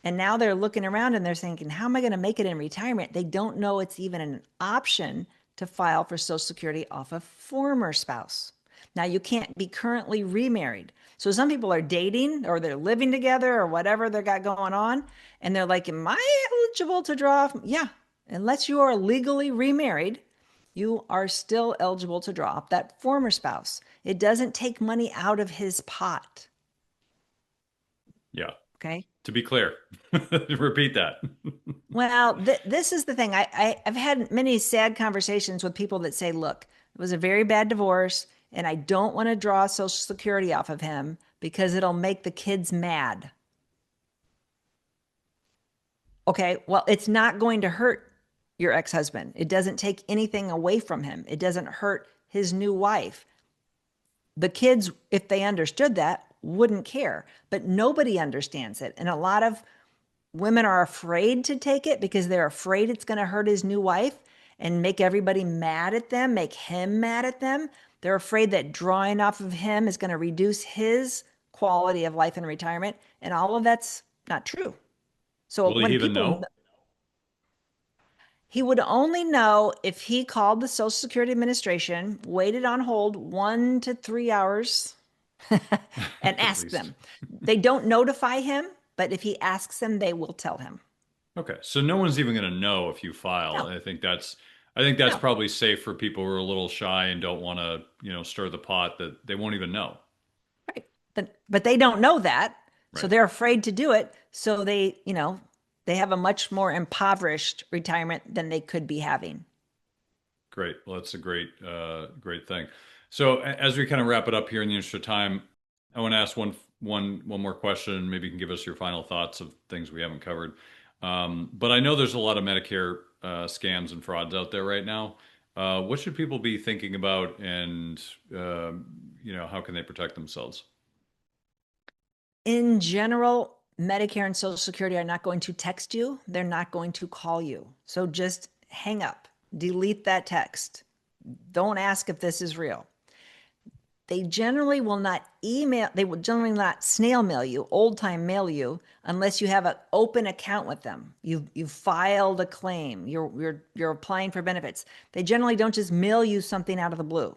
and now they're looking around and they're thinking, how am I going to make it in retirement? They don't know it's even an option to file for Social Security off a former spouse. Now, you can't be currently remarried. So some people are dating or they're living together or whatever they got going on. And they're like, am I eligible to draw? Yeah. Unless you are legally remarried, you are still eligible to draw up that former spouse. It doesn't take money out of his pot. Yeah. Okay. To be clear, repeat that. Well, this is the thing. I've had many sad conversations with people that say, look, it was a very bad divorce, and I don't want to draw Social Security off of him because it'll make the kids mad. Okay, well, it's not going to hurt your ex husband. It doesn't take anything away from him, it doesn't hurt his new wife. The kids, if they understood that, wouldn't care, but nobody understands it. And a lot of women are afraid to take it because they're afraid it's going to hurt his new wife and make everybody mad at them, make him mad at them. They're afraid that drawing off of him is going to reduce his quality of life in retirement. And all of that's not true. So Will he when even people, know? he would only know if he called the Social Security Administration, waited on hold 1 to 3 hours, and At ask least. them. They don't notify him, but if he asks them, they will tell him. Okay, so no one's even going to know if you file. No, I think that's no, probably safe for people who are a little shy and don't want to, stir the pot, that they won't even know. right. But they don't know that. So Right. they're afraid to do it. So they have a much more impoverished retirement than they could be having. Great. Well, that's a great thing. So as we kind of wrap it up here in the interest of time, I want to ask one more question. Maybe you can give us your final thoughts of things we haven't covered. But I know there's a lot of Medicare scams and frauds out there right now. What should people be thinking about, and how can they protect themselves? In general, Medicare and Social Security are not going to text you, they're not going to call you. So just hang up, delete that text. Don't ask if this is real. They generally will not email, they will generally not snail mail you, old time mail you, unless you have an open account with them. You've filed a claim, you're applying for benefits. They generally don't just mail you something out of the blue.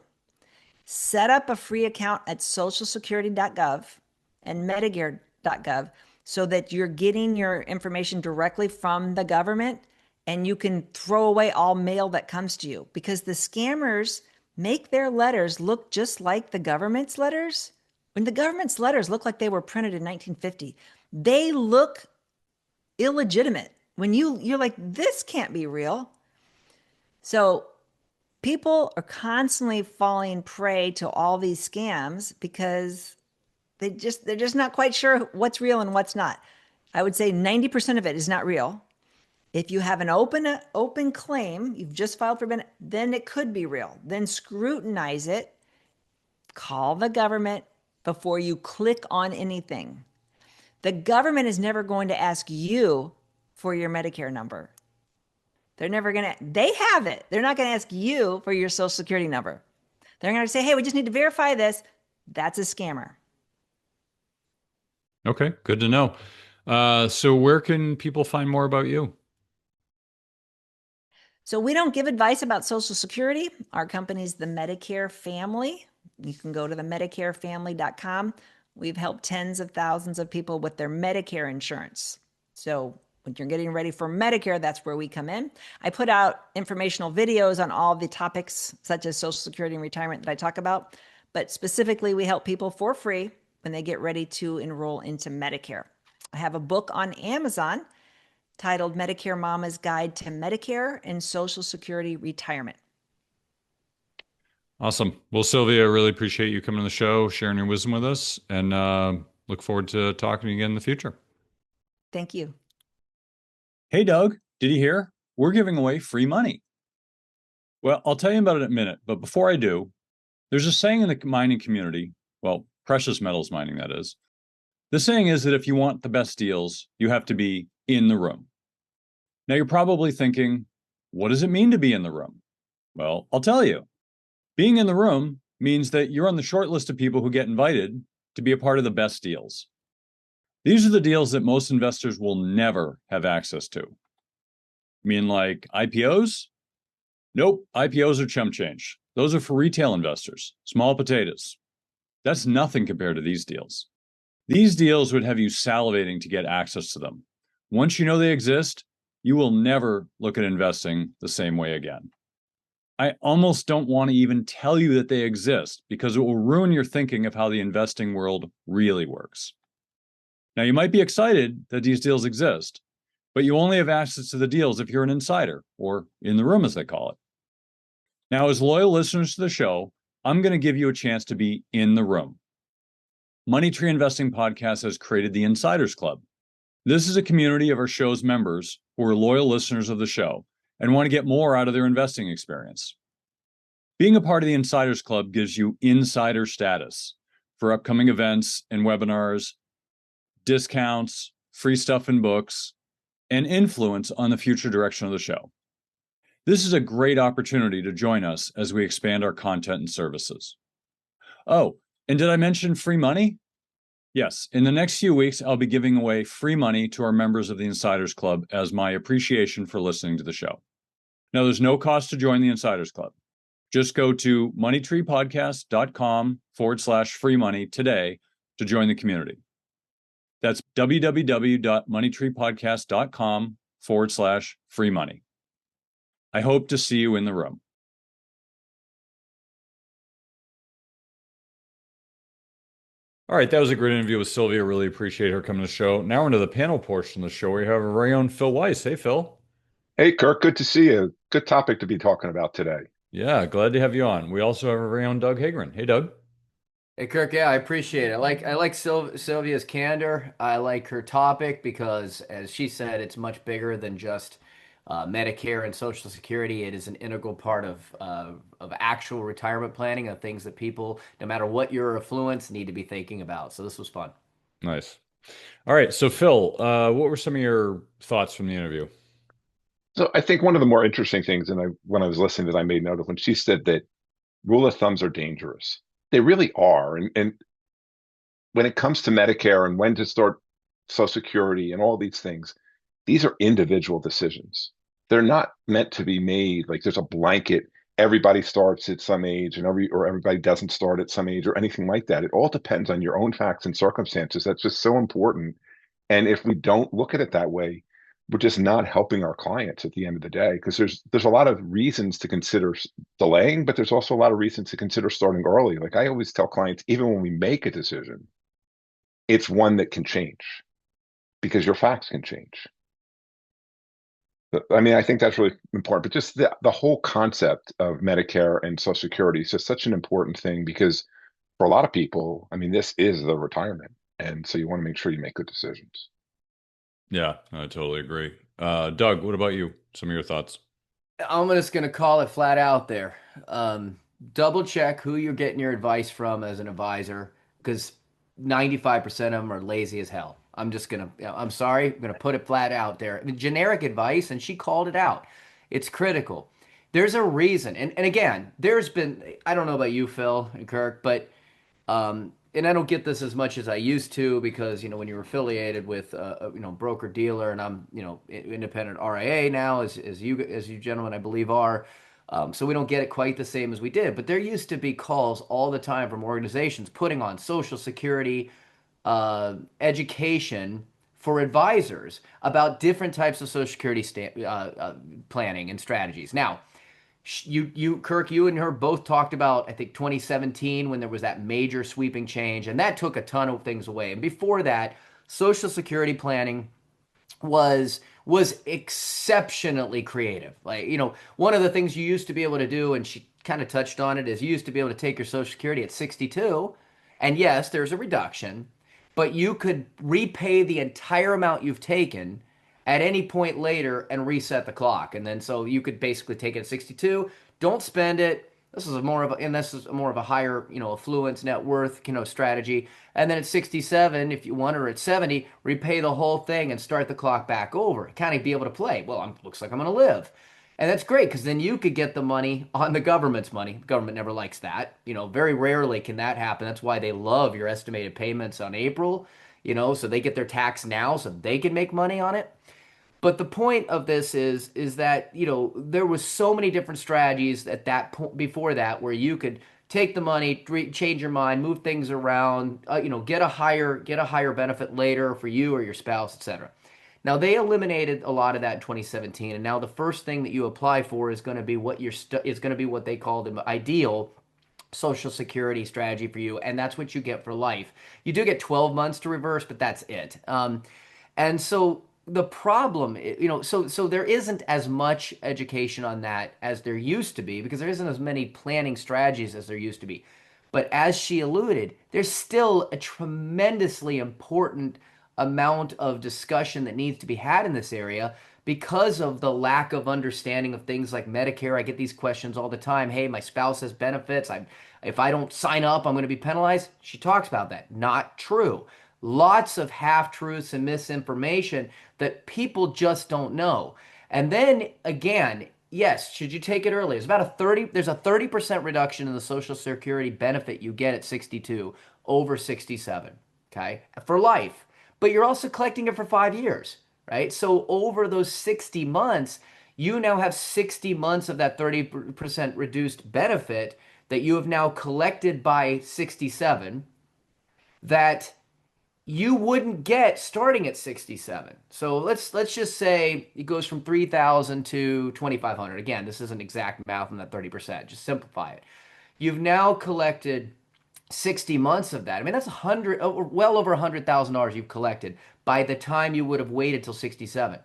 Set up a free account at socialsecurity.gov and medicare.gov so that you're getting your information directly from the government, and you can throw away all mail that comes to you, because the scammers make their letters look just like the government's letters. When the government's letters look like they were printed in 1950, they look illegitimate. When you're like, this can't be real. So people are constantly falling prey to all these scams because they're just not quite sure what's real and what's not. I would say 90% of it is not real. If you have an open claim, you've just filed for benefit, then it could be real. Then scrutinize it, call the government before you click on anything. The government is never going to ask you for your Medicare number. They're never going to, they have it. They're not going to ask you for your Social Security number. They're going to say, hey, we just need to verify this. That's a scammer. Okay, good to know. So where can people find more about you? So we don't give advice about Social Security. Our company's the Medicare Family. You can go to the medicarefamily.com. We've helped tens of thousands of people with their Medicare insurance. So when you're getting ready for Medicare, that's where we come in. I put out informational videos on all the topics such as Social Security and retirement that I talk about, but specifically we help people for free when they get ready to enroll into Medicare. I have a book on Amazon titled Medicare Mama's Guide to Medicare and Social Security Retirement. Awesome. Well, Sylvia, I really appreciate you coming on the show, sharing your wisdom with us, and look forward to talking to you again in the future. Thank you. Hey, Doug, did you hear? We're giving away free money. Well, I'll tell you about it in a minute, but before I do, there's a saying in the mining community, well, precious metals mining, that is. The saying is that if you want the best deals, you have to be in the room. Now, you're probably thinking, what does it mean to be in the room? Well, I'll tell you. Being in the room means that you're on the short list of people who get invited to be a part of the best deals. These are the deals that most investors will never have access to. You mean like IPOs? Nope, IPOs are chump change. Those are for retail investors, small potatoes. That's nothing compared to these deals. These deals would have you salivating to get access to them. Once you know they exist, you will never look at investing the same way again. I almost don't want to even tell you that they exist because it will ruin your thinking of how the investing world really works. Now, you might be excited that these deals exist, but you only have access to the deals if you're an insider, or in the room as they call it. Now, as loyal listeners to the show, I'm going to give you a chance to be in the room. Money Tree Investing Podcast has created the Insiders Club. This is a community of our show's members who are loyal listeners of the show and want to get more out of their investing experience. Being a part of the Insiders Club gives you insider status for upcoming events and webinars, discounts, free stuff and books, and influence on the future direction of the show. This is a great opportunity to join us as we expand our content and services. Oh, and did I mention free money? Yes, in the next few weeks, I'll be giving away free money to our members of the Insiders Club as my appreciation for listening to the show. Now, there's no cost to join the Insiders Club. Just go to moneytreepodcast.com/free money today to join the community. That's www.moneytreepodcast.com/free money. I hope to see you in the room. All right, that was a great interview with Sylvia. Really appreciate her coming to the show. Now we're into the panel portion of the show where we have our very own Phil Weiss. Hey, Phil. Hey, Kirk, good to see you. Good topic to be talking about today. Yeah, glad to have you on. We also have our very own Doug Hagren. Hey, Doug. Hey Kirk, yeah, I appreciate it. I like Sylvia's candor. I like her topic because, as she said, it's much bigger than just Medicare and Social Security. It is an integral part of actual retirement planning, of things that people, no matter what your affluence, need to be thinking about. So this was fun. Nice. All right, so Phil, what were some of your thoughts from the interview? So I think one of the more interesting things, and when I was listening that I made note of when she said that rule of thumbs are dangerous. They really are. And when it comes to Medicare and when to start Social Security and all these things, these are individual decisions. They're not meant to be made like there's a blanket, everybody starts at some age and everybody doesn't start at some age or anything like that. It all depends on your own facts and circumstances. That's just so important. And if we don't look at it that way, we're just not helping our clients at the end of the day, because there's a lot of reasons to consider delaying, but there's also a lot of reasons to consider starting early. Like I always tell clients, even when we make a decision, it's one that can change because your facts can change. I mean, I think that's really important, but just the whole concept of Medicare and Social Security is just such an important thing because for a lot of people, I mean, this is the retirement. And so you want to make sure you make good decisions. Yeah, I totally agree. Doug, what about you? Some of your thoughts? I'm just going to call it flat out there. Double check who you're getting your advice from as an advisor, because 95% of them are lazy as hell. I'm sorry, I'm going to put it flat out there. The generic advice, and she called it out. It's critical. There's a reason. And again, I don't know about you, Phil and Kirk, but and I don't get this as much as I used to because, when you're affiliated with broker dealer, and I'm, independent RIA now, as you gentlemen, I believe, are. So we don't get it quite the same as we did. But there used to be calls all the time from organizations putting on Social Security education for advisors about different types of Social Security planning and strategies. Now, Kirk, you and her both talked about, I think, 2017 when there was that major sweeping change, and that took a ton of things away. And before that, Social Security planning was exceptionally creative. Like, one of the things you used to be able to do, and she kind of touched on it, is you used to be able to take your Social Security at 62, and yes, there's a reduction, but you could repay the entire amount you've taken at any point later and reset the clock. And then so you could basically take it at 62, don't spend it. This is more of a higher, affluence net worth, strategy. And then at 67, if you want, or at 70, repay the whole thing and start the clock back over. Kind of be able to play. Well, looks like I'm going to live. And that's great because then you could get the money on the government's money. The government never likes that. Very rarely can that happen. That's why they love your estimated payments on April, so they get their tax now so they can make money on it. But the point of this is that, there was so many different strategies at that point before that where you could take the money, change your mind, move things around, get a higher benefit later for you or your spouse, etc. Now they eliminated a lot of that in 2017, and now the first thing that you apply for is going to be what they call the ideal Social Security strategy for you, and that's what you get for life. You do get 12 months to reverse, but that's it. And so the problem, so there isn't as much education on that as there used to be because there isn't as many planning strategies as there used to be. But as she alluded, there's still a tremendously important amount of discussion that needs to be had in this area because of the lack of understanding of things like Medicare. I get these questions all the time. Hey, my spouse has benefits. If I don't sign up, I'm going to be penalized. She talks about that. Not true. Lots of half-truths and misinformation that people just don't know. And then again, yes, should you take it early? There's a 30% reduction in the Social Security benefit you get at 62 over 67, okay? For life. But you're also collecting it for 5 years, right? So over those 60 months, you now have 60 months of that 30% reduced benefit that you have now collected by 67 that you wouldn't get starting at 67. So let's just say it goes from 3,000 to 2,500. Again, this isn't exact math on that 30%. Just simplify it. You've now collected 60 months of that. I mean, that's 100, well over $100,000 you've collected by the time you would have waited till 67.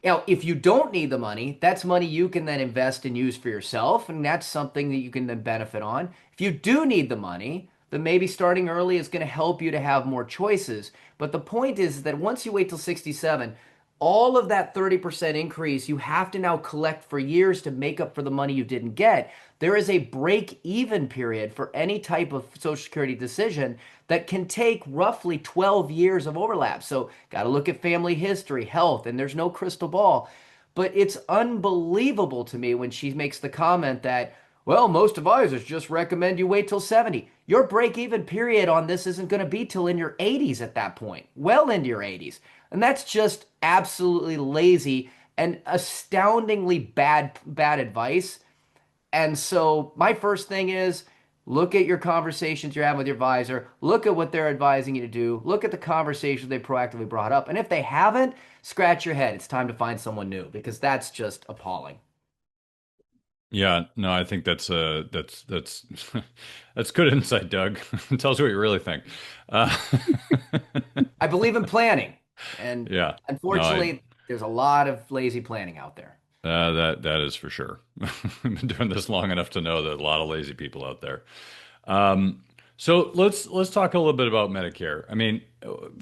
Now, if you don't need the money, that's money you can then invest and use for yourself, and that's something that you can then benefit on. If you do need the money, then maybe starting early is going to help you to have more choices. But the point is that once you wait till 67, all of that 30% increase you have to now collect for years to make up for the money you didn't get. There is a break-even period for any type of Social Security decision that can take roughly 12 years of overlap. So got to look at family history, health, and there's no crystal ball. But it's unbelievable to me when she makes the comment that, well, most advisors just recommend you wait till 70. Your break-even period on this isn't going to be till in your 80s at that point, well into your 80s. And that's just absolutely lazy and astoundingly bad advice. And so my first thing is look at your conversations you're having with your advisor, look at what they're advising you to do, look at the conversations they proactively brought up. And if they haven't, scratch your head. It's time to find someone new because that's just appalling. Yeah, no, I think that's that's good insight, Doug. Tell us what you really think. Uh, I believe in planning. And yeah, no, unfortunately, there's a lot of lazy planning out there. that is for sure. I've been doing this long enough to know that a lot of lazy people out there. Um, so let's talk a little bit about Medicare. I mean,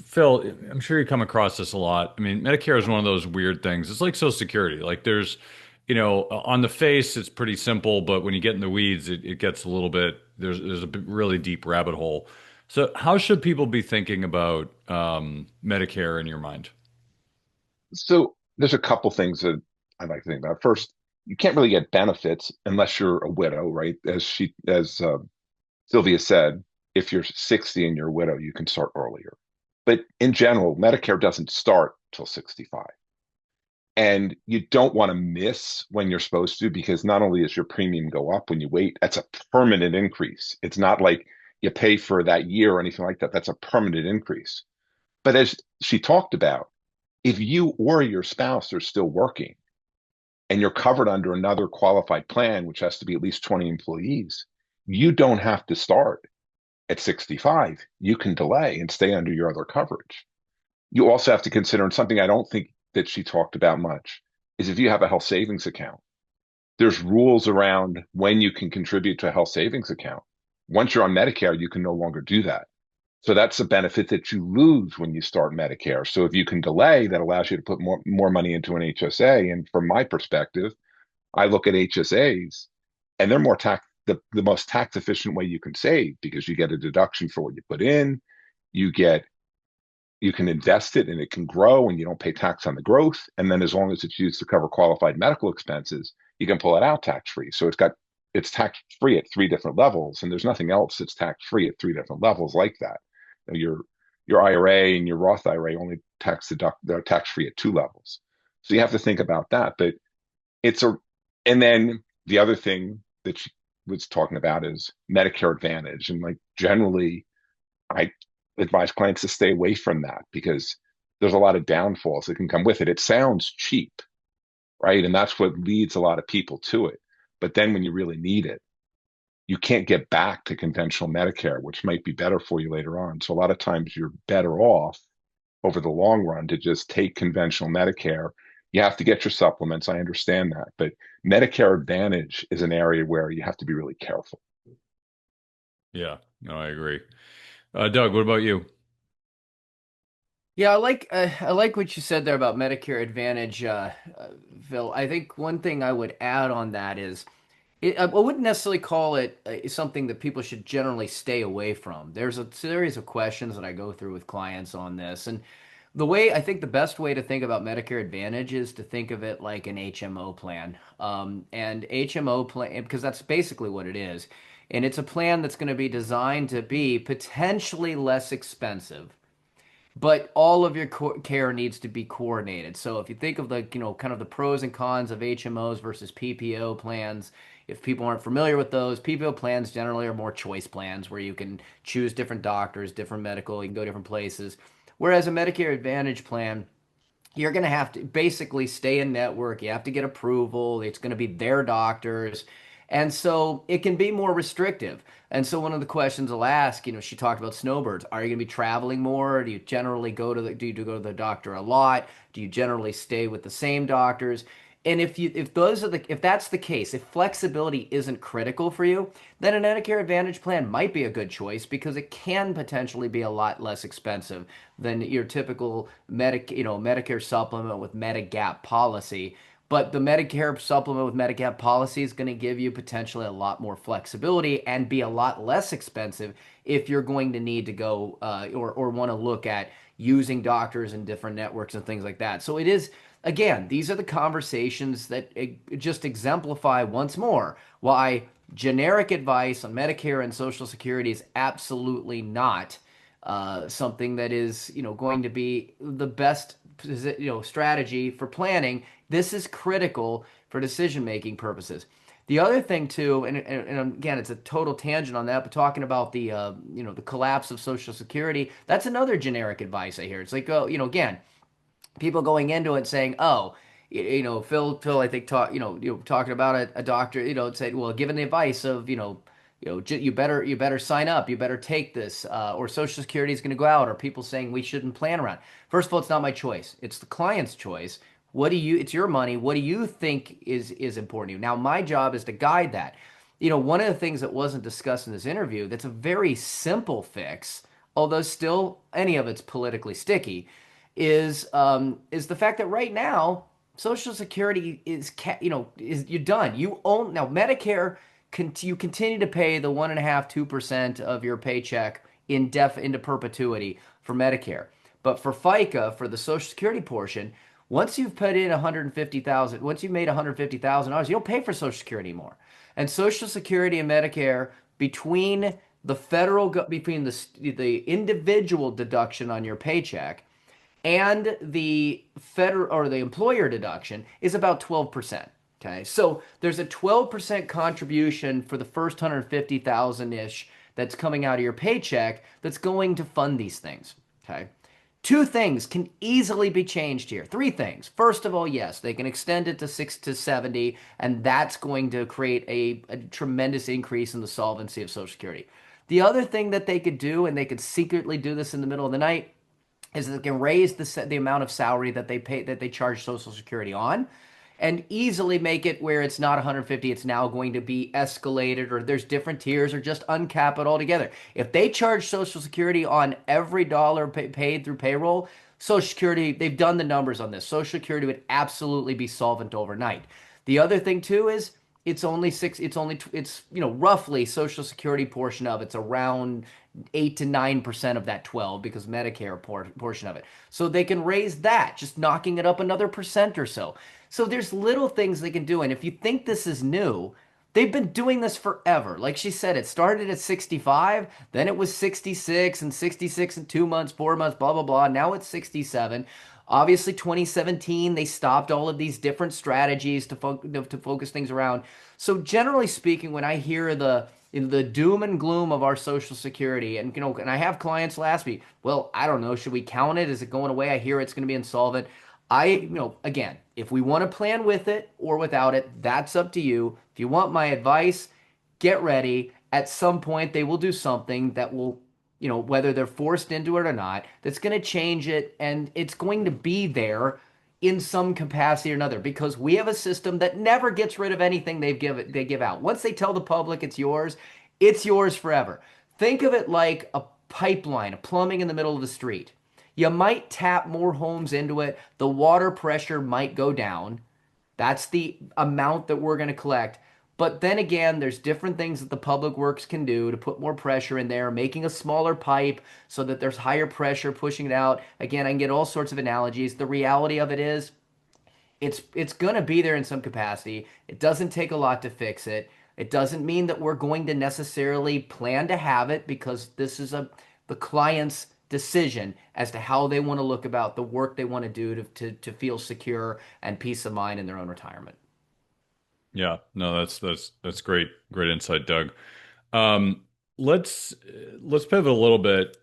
Phil, I'm sure you come across this a lot. I mean, Medicare is one of those weird things. It's like Social Security. Like there's, on the face, it's pretty simple, but when you get in the weeds, it gets a little bit. There's a really deep rabbit hole. So how should people be thinking about Medicare in your mind? So there's a couple things that I'd like to think about. First, you can't really get benefits unless you're a widow, right? As Sylvia said, if you're 60 and you're a widow, you can start earlier. But in general, Medicare doesn't start till 65. And you don't want to miss when you're supposed to, because not only does your premium go up when you wait, that's a permanent increase. It's not like you pay for that year or anything like that. That's a permanent increase. But as she talked about, if you or your spouse are still working and you're covered under another qualified plan, which has to be at least 20 employees, you don't have to start at 65. You can delay and stay under your other coverage. You also have to consider, and something I don't think that she talked about much, is if you have a health savings account, there's rules around when you can contribute to a health savings account. Once you're on Medicare, you can no longer do that. So that's a benefit that you lose when you start Medicare. So if you can delay, that allows you to put more money into an HSA. And from my perspective, I look at HSAs and they're the most tax efficient way you can save because you get a deduction for what you put in. You get you can invest it and it can grow and you don't pay tax on the growth. And then as long as it's used to cover qualified medical expenses, you can pull it out tax free. So it's tax free at three different levels. And there's nothing else that's tax free at three different levels like that. Your IRA and your Roth IRA only they're tax free at two levels. So you have to think about that. But it's a, and then the other thing that she was talking about is Medicare Advantage. And like generally, I advise clients to stay away from that because there's a lot of downfalls that can come with it. It sounds cheap, right? And that's what leads a lot of people to it. But then when you really need it, you can't get back to conventional Medicare, which might be better for you later on. So a lot of times you're better off over the long run to just take conventional Medicare. You have to get your supplements. I understand that. But Medicare Advantage is an area where you have to be really careful. Yeah, no, I agree. Doug, what about you? Yeah, I like what you said there about Medicare Advantage, Phil. I think one thing I would add on that is I wouldn't necessarily call it something that people should generally stay away from. There's a series of questions that I go through with clients on this, and I think the best way to think about Medicare Advantage is to think of it like an HMO plan, and HMO plan because that's basically what it is, and it's a plan that's going to be designed to be potentially less expensive but all of your care needs to be coordinated. So if you think of the, kind of the pros and cons of HMOs versus PPO plans, if people aren't familiar with those, PPO plans generally are more choice plans where you can choose different doctors, different medical, you can go different places. Whereas a Medicare Advantage plan, you're going to have to basically stay in network. You have to get approval. It's going to be their doctors. And so it can be more restrictive. And so one of the questions I'll ask, she talked about snowbirds. Are you going to be traveling more? Do you generally do you go to the doctor a lot? Do you generally stay with the same doctors? And if that's the case, if flexibility isn't critical for you, then a Medicare Advantage plan might be a good choice because it can potentially be a lot less expensive than your typical Medicare supplement with Medigap policy. But the Medicare supplement with Medigap policy is going to give you potentially a lot more flexibility and be a lot less expensive if you're going to need to go or want to look at using doctors in different networks and things like that. So it is, again, these are the conversations that just exemplify once more why generic advice on Medicare and Social Security is absolutely not something that is, going to be the best, strategy for planning. This is critical for decision-making purposes. The other thing too, and again, it's a total tangent on that, but talking about the, the collapse of Social Security, that's another generic advice I hear. It's like, oh, again, people going into it saying, oh, Phil, I think talking about a doctor, said, well, given the advice of, you better sign up, you better take this, or Social Security is going to go out, or people saying we shouldn't plan around. First of all, it's not my choice; it's the client's choice. It's your money. What do you think is important to you? Now, my job is to guide that. One of the things that wasn't discussed in this interview that's a very simple fix, although still any of it's politically sticky, is the fact that right now Social Security is you're done. You own now Medicare. You continue to pay the 1.5–2% of your paycheck into perpetuity for Medicare, but for FICA, for the Social Security portion, once you've put in 150,000, once you've made $150,000, you don't pay for Social Security anymore. And Social Security and Medicare, between the individual deduction on your paycheck and the federal or the employer deduction, is about 12%. Okay, so there's a 12% contribution for the first 150,000-ish that's coming out of your paycheck that's going to fund these things. Okay, two things can easily be changed here. Three things. First of all, yes, they can extend it to 6 to 70, and that's going to create a tremendous increase in the solvency of Social Security. The other thing that they could do, and they could secretly do this in the middle of the night, is that they can raise the amount of salary that they charge Social Security on, and easily make it where it's not 150, it's now going to be escalated, or there's different tiers, or just uncap it altogether. If they charge Social Security on every dollar paid through payroll, Social Security, they've done the numbers on this. Social Security would absolutely be solvent overnight. The other thing too is it's roughly Social Security portion of it's around 8 to 9% of that 12 because Medicare portion of it. So they can raise that, just knocking it up another percent or so. So there's little things they can do. And if you think this is new, they've been doing this forever. Like she said, it started at 65, then it was 66 and 66 and 2 months, 4 months, blah, blah, blah. Now it's 67. Obviously, 2017, they stopped all of these different strategies to focus things around. So generally speaking, when I hear the doom and gloom of our Social Security, and and I have clients ask me, well, I don't know, should we count it? Is it going away? I hear it's going to be insolvent. Again, if we want to plan with it or without it, that's up to you. If you want my advice, get ready. At some point, they will do something that will, whether they're forced into it or not, that's going to change it, and it's going to be there in some capacity or another, because we have a system that never gets rid of anything they give out. Once they tell the public it's yours forever. Think of it like a pipeline, a plumbing in the middle of the street. You might tap more homes into it. The water pressure might go down. That's the amount that we're going to collect. But then again, there's different things that the public works can do to put more pressure in there, making a smaller pipe so that there's higher pressure pushing it out. Again, I can get all sorts of analogies. The reality of it is it's going to be there in some capacity. It doesn't take a lot to fix it. It doesn't mean that we're going to necessarily plan to have it, because this is the client's decision as to how they want to look about the work they want to do to feel secure and peace of mind in their own retirement. Yeah, no, that's great insight, Doug. Um, let's let's pivot a little bit,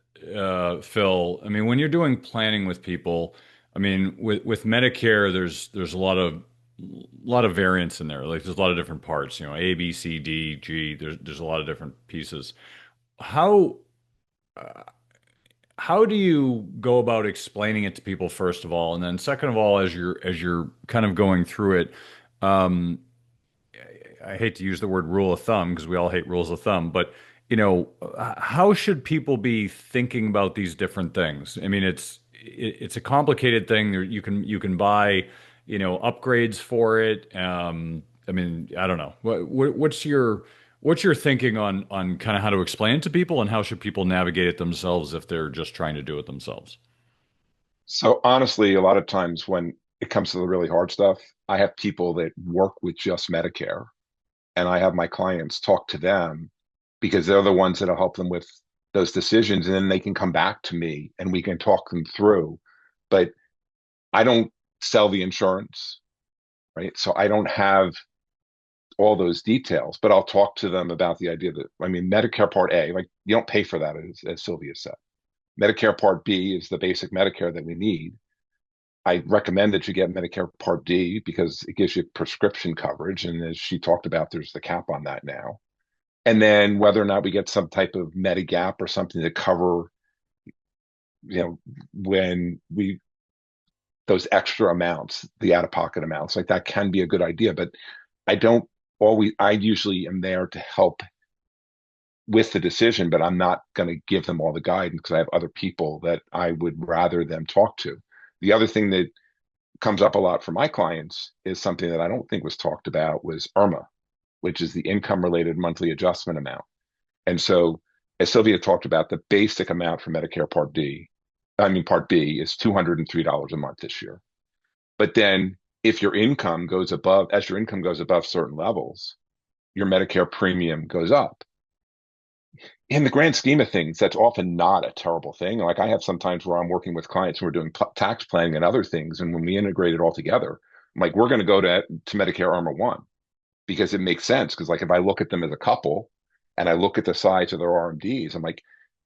Phil. I mean, when you're doing planning with people, I mean, with Medicare, there's a lot of variance in there. Like there's a lot of different parts, A, B, C, D, G. There's a lot of different pieces. How how do you go about explaining it to people, first of all, and then second of all, as you're kind of going through it? Um, I hate to use the word rule of thumb because we all hate rules of thumb, but how should people be thinking about these different things? I mean, it's a complicated thing. You can buy, upgrades for it. I mean, I don't know. What's your thinking on kind of how to explain it to people, and how should people navigate it themselves if they're just trying to do it themselves? So honestly, a lot of times when it comes to the really hard stuff, I have people that work with just Medicare, and I have my clients talk to them because they're the ones that'll help them with those decisions, and then they can come back to me and we can talk them through. But I don't sell the insurance, right? So I don't have all those details, but I'll talk to them about the idea that, I mean, Medicare Part A, like you don't pay for that, as Sylvia said. Medicare Part B is the basic Medicare that we need. I recommend that you get Medicare Part D because it gives you prescription coverage. And as she talked about, there's the cap on that now. And then whether or not we get some type of Medigap or something to cover, when we those extra amounts, the out-of-pocket amounts, like that can be a good idea. But I don't I usually am there to help with the decision, but I'm not going to give them all the guidance because I have other people that I would rather them talk to. The other thing that comes up a lot for my clients is something that I don't think was talked about was IRMA, which is the income related monthly adjustment amount. And so, as Sylvia talked about, the basic amount for Medicare Part B is $203 a month this year. But then if as your income goes above certain levels, your Medicare premium goes up. In the grand scheme of things, that's often not a terrible thing. Like I have sometimes where I'm working with clients who are doing tax planning and other things. And when we integrate it all together, I'm like, we're going to go to Medicare Armor One because it makes sense. Because like if I look at them as a couple and I look at the size of their RMDs, I'm like,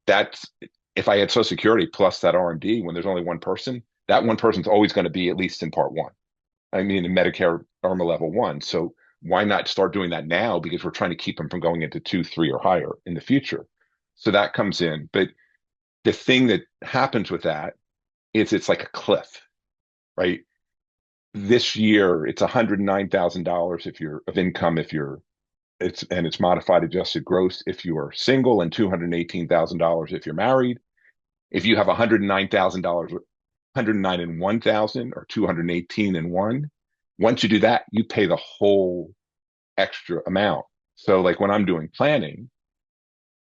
that's if I had Social Security plus that RMD when there's only one person, that one person's always going to be at least in Part One. I mean, in Medicare Armor Level One. So why not start doing that now? Because we're trying to keep them from going into two, three, or higher in the future. So that comes in. But the thing that happens with that is it's like a cliff, right? This year it's $109,000 if you're of income it's modified adjusted gross if you are single, and $218,000 if you're married. If you have $109,000, 109 and 1,000 or 218 and 1, once you do that, you pay the whole extra amount. So like when I'm doing planning,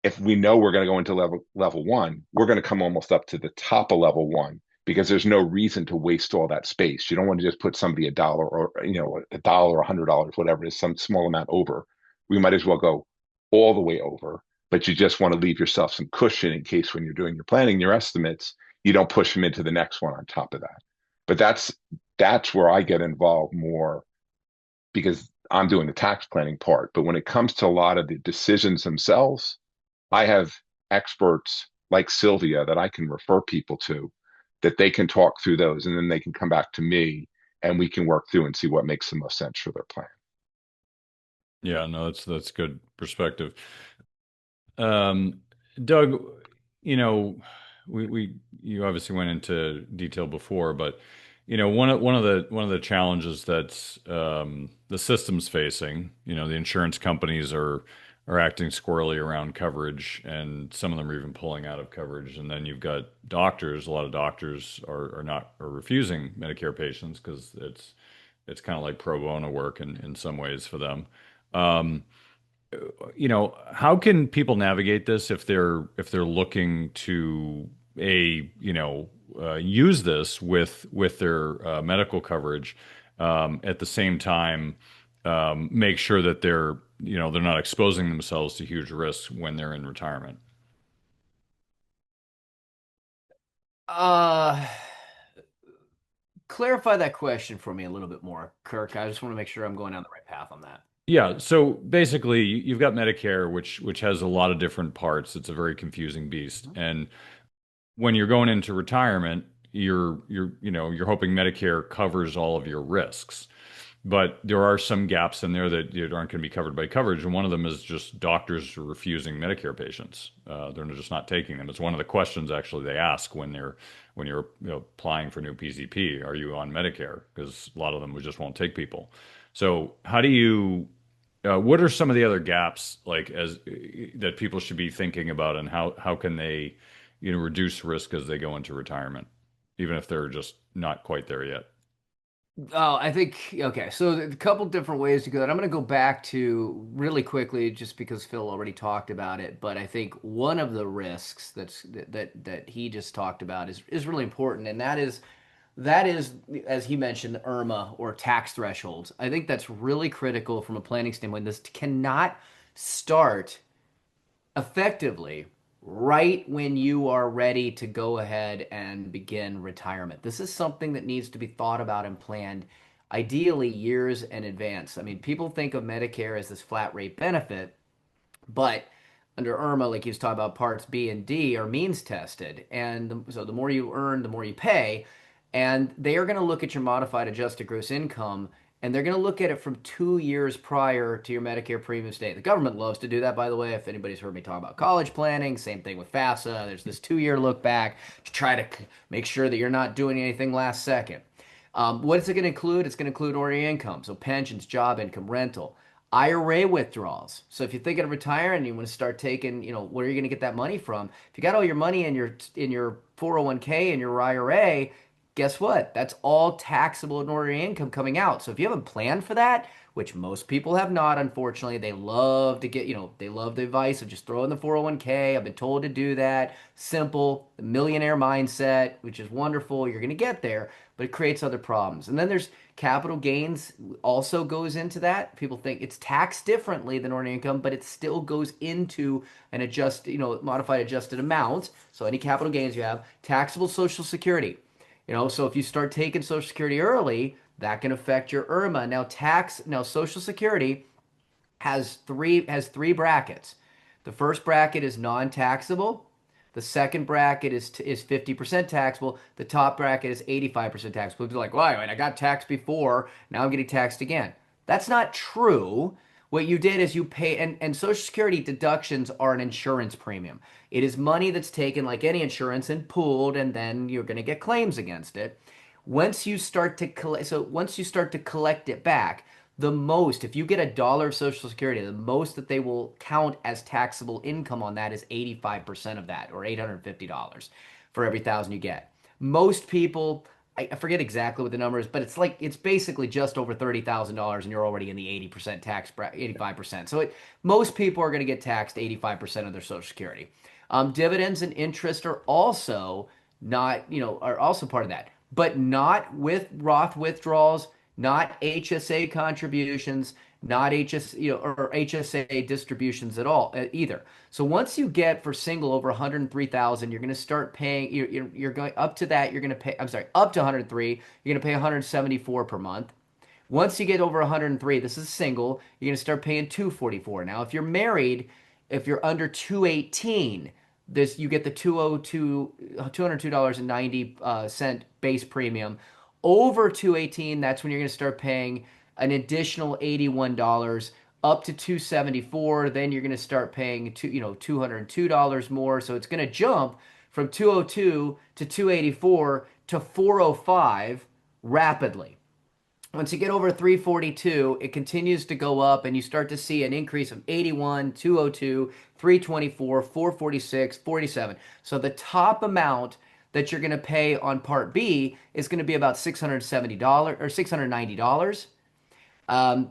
if we know we're going to go into level one, we're going to come almost up to the top of level one because there's no reason to waste all that space. You don't want to just put somebody $1 or $1 or $100, whatever it is, some small amount over. We might as well go all the way over, but you just want to leave yourself some cushion in case when you're doing your planning, your estimates, you don't push them into the next one on top of that. But that's where I get involved more because I'm doing the tax planning part. But when it comes to a lot of the decisions themselves, I have experts like Sylvia that I can refer people to that they can talk through those and then they can come back to me and we can work through and see what makes the most sense for their plan. Yeah, no, that's good perspective. Um, Doug, you know, you obviously went into detail before, but one of the challenges that the system's facing, the insurance companies are acting squirrely around coverage, and some of them are even pulling out of coverage. And then you've got doctors. A lot of doctors are refusing Medicare patients because it's kind of like pro bono work in some ways for them. Um, how can people navigate this if they're looking to use this with their medical coverage, at the same time, make sure that they're not exposing themselves to huge risks when they're in retirement? Uh, Clarify that question for me a little bit more, Kirk. I just want to make sure I'm going down the right path on that. Yeah, so basically you've got Medicare, which has a lot of different parts. It's a very confusing beast. And when you're going into retirement, you're hoping Medicare covers all of your risks. But there are some gaps in there that aren't going to be covered by coverage, and one of them is just doctors refusing Medicare patients. They're just not taking them. It's one of the questions actually they ask when you're applying for new PCP. Are you on Medicare? Because a lot of them just won't take people. So how do you? What are some of the other gaps like as that people should be thinking about, and how can they, reduce risk as they go into retirement, even if they're just not quite there yet? Oh, I think okay. So a couple different ways to go. And I'm going to go back to really quickly, just because Phil already talked about it. But I think one of the risks that he just talked about is really important, and that is as he mentioned, the IRMA or tax thresholds. I think that's really critical from a planning standpoint. This cannot start effectively right when you are ready to go ahead and begin retirement. This is something that needs to be thought about and planned ideally years in advance. I mean, people think of Medicare as this flat rate benefit, but under IRMA, like he was talking about, parts B and D are means tested. And so the more you earn, the more you pay. And they are going to look at your modified adjusted gross income, and they're going to look at it from 2 years prior to your Medicare premium state. The government loves to do that, by the way. If anybody's heard me talk about college planning, same thing with FAFSA. There's this 2 year look back to try to make sure that you're not doing anything last second. What is it going to include? It's going to include ordinary income, so pensions, job income, rental. IRA withdrawals. So if you're thinking of retiring and you want to start taking, where are you going to get that money from? If you got all your money in your 401k and your IRA, guess what? That's all taxable and ordinary income coming out. So if you haven't planned for that, which most people have not, unfortunately, they love to get, they love the advice of just throw in the 401k. I've been told to do that. Simple, the millionaire mindset, which is wonderful. You're going to get there, but it creates other problems. And then there's capital gains also goes into that. People think it's taxed differently than ordinary income, but it still goes into an modified adjusted amount. So any capital gains you have, taxable Social Security. So if you start taking Social Security early, that can affect your IRMA. Now Social Security has three brackets. The first bracket is non-taxable. The second bracket is 50% taxable. The top bracket is 85% taxable. People are like, well, I got taxed before. Now I'm getting taxed again. That's not true. What you did is you pay, and Social Security deductions are an insurance premium. It is money that's taken like any insurance and pooled, and then you're going to get claims against it. Once you start to collect it back, if you get $1 of Social Security, the most that they will count as taxable income on that is 85% of that, or $850 for every thousand you get. Most people, I forget exactly what the number is, but it's basically just over $30,000, and you're already in the 80% tax bracket, 85%. So most people are going to get taxed 85% of their Social Security. Dividends and interest are also part of that, but not with Roth withdrawals, not HSA contributions, not or HSA distributions at all either. So once you get for single over 103,000, you're going to start paying. You're going up to that. You're going to pay. I'm sorry, up to 103. You're going to pay 174 per month. Once you get over 103, this is single. You're going to start paying 244. Now, if you're married, if you're under 218, you get the $202.90 base premium. Over 218, that's when you're going to start paying an additional $81 up to 274. Then you're going to start paying $202 more. So it's going to jump from 202 to 284 to 405 rapidly. Once you get over 342, it continues to go up, and you start to see an increase of 81, 202, 324, 446, 47. So the top amount that you're going to pay on Part B is going to be about $670 or $690.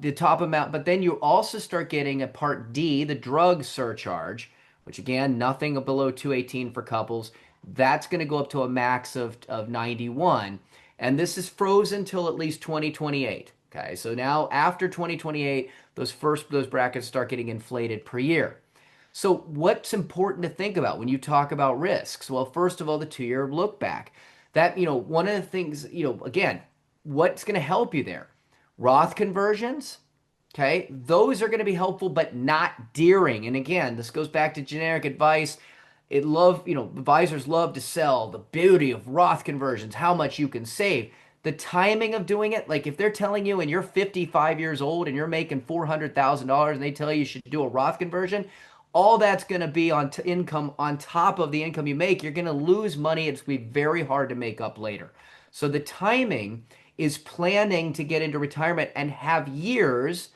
The top amount, but then you also start getting a Part D, the drug surcharge, which again, nothing below 218 for couples. That's going to go up to a max of 91. And this is frozen till at least 2028. Okay, so now after 2028, those brackets start getting inflated per year. So what's important to think about when you talk about risks? Well, first of all, the 2-year look back. That, one of the things, again, what's going to help you there? Roth conversions, okay? Those are going to be helpful, but not during. And again, this goes back to generic advice. Advisors love to sell the beauty of Roth conversions, how much you can save. The timing of doing it, like if they're telling you and you're 55 years old and you're making $400,000 and they tell you should do a Roth conversion, all that's going to be on income on top of the income you make. You're going to lose money. It's going to be very hard to make up later. So the timing is planning to get into retirement and have years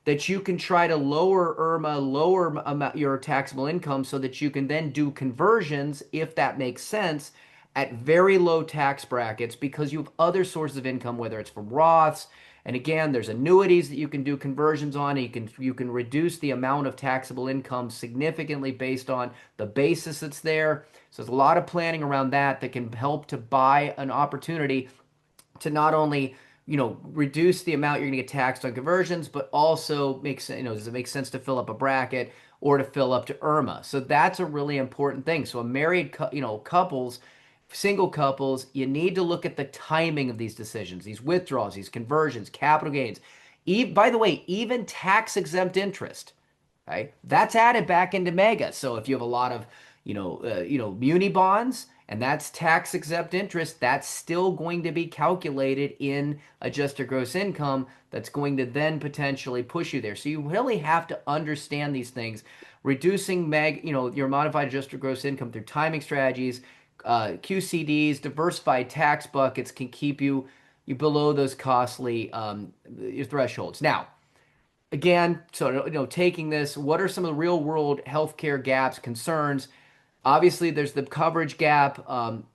that you can try to lower IRMA, lower your taxable income so that you can then do conversions, if that makes sense, at very low tax brackets because you have other sources of income, whether it's from Roths. And again, there's annuities that you can do conversions on. And you can reduce the amount of taxable income significantly based on the basis that's there. So there's a lot of planning around that that can help to buy an opportunity to not only reduce the amount you're going to get taxed on conversions, but also does it make sense to fill up a bracket or to fill up to IRMA? So that's a really important thing. So a married couples, single couples, you need to look at the timing of these decisions, these withdrawals, these conversions, capital gains. By the way, even tax exempt interest, right? That's added back into mega. So if you have a lot of muni bonds, and that's tax exempt interest, that's still going to be calculated in adjusted gross income. That's going to then potentially push you there. So you really have to understand these things. Reducing your modified adjusted gross income through timing strategies, QCDs, diversified tax buckets can keep you below those costly your thresholds. Now, again, so taking this, what are some of the real world healthcare gaps, concerns? Obviously, there's the coverage gap.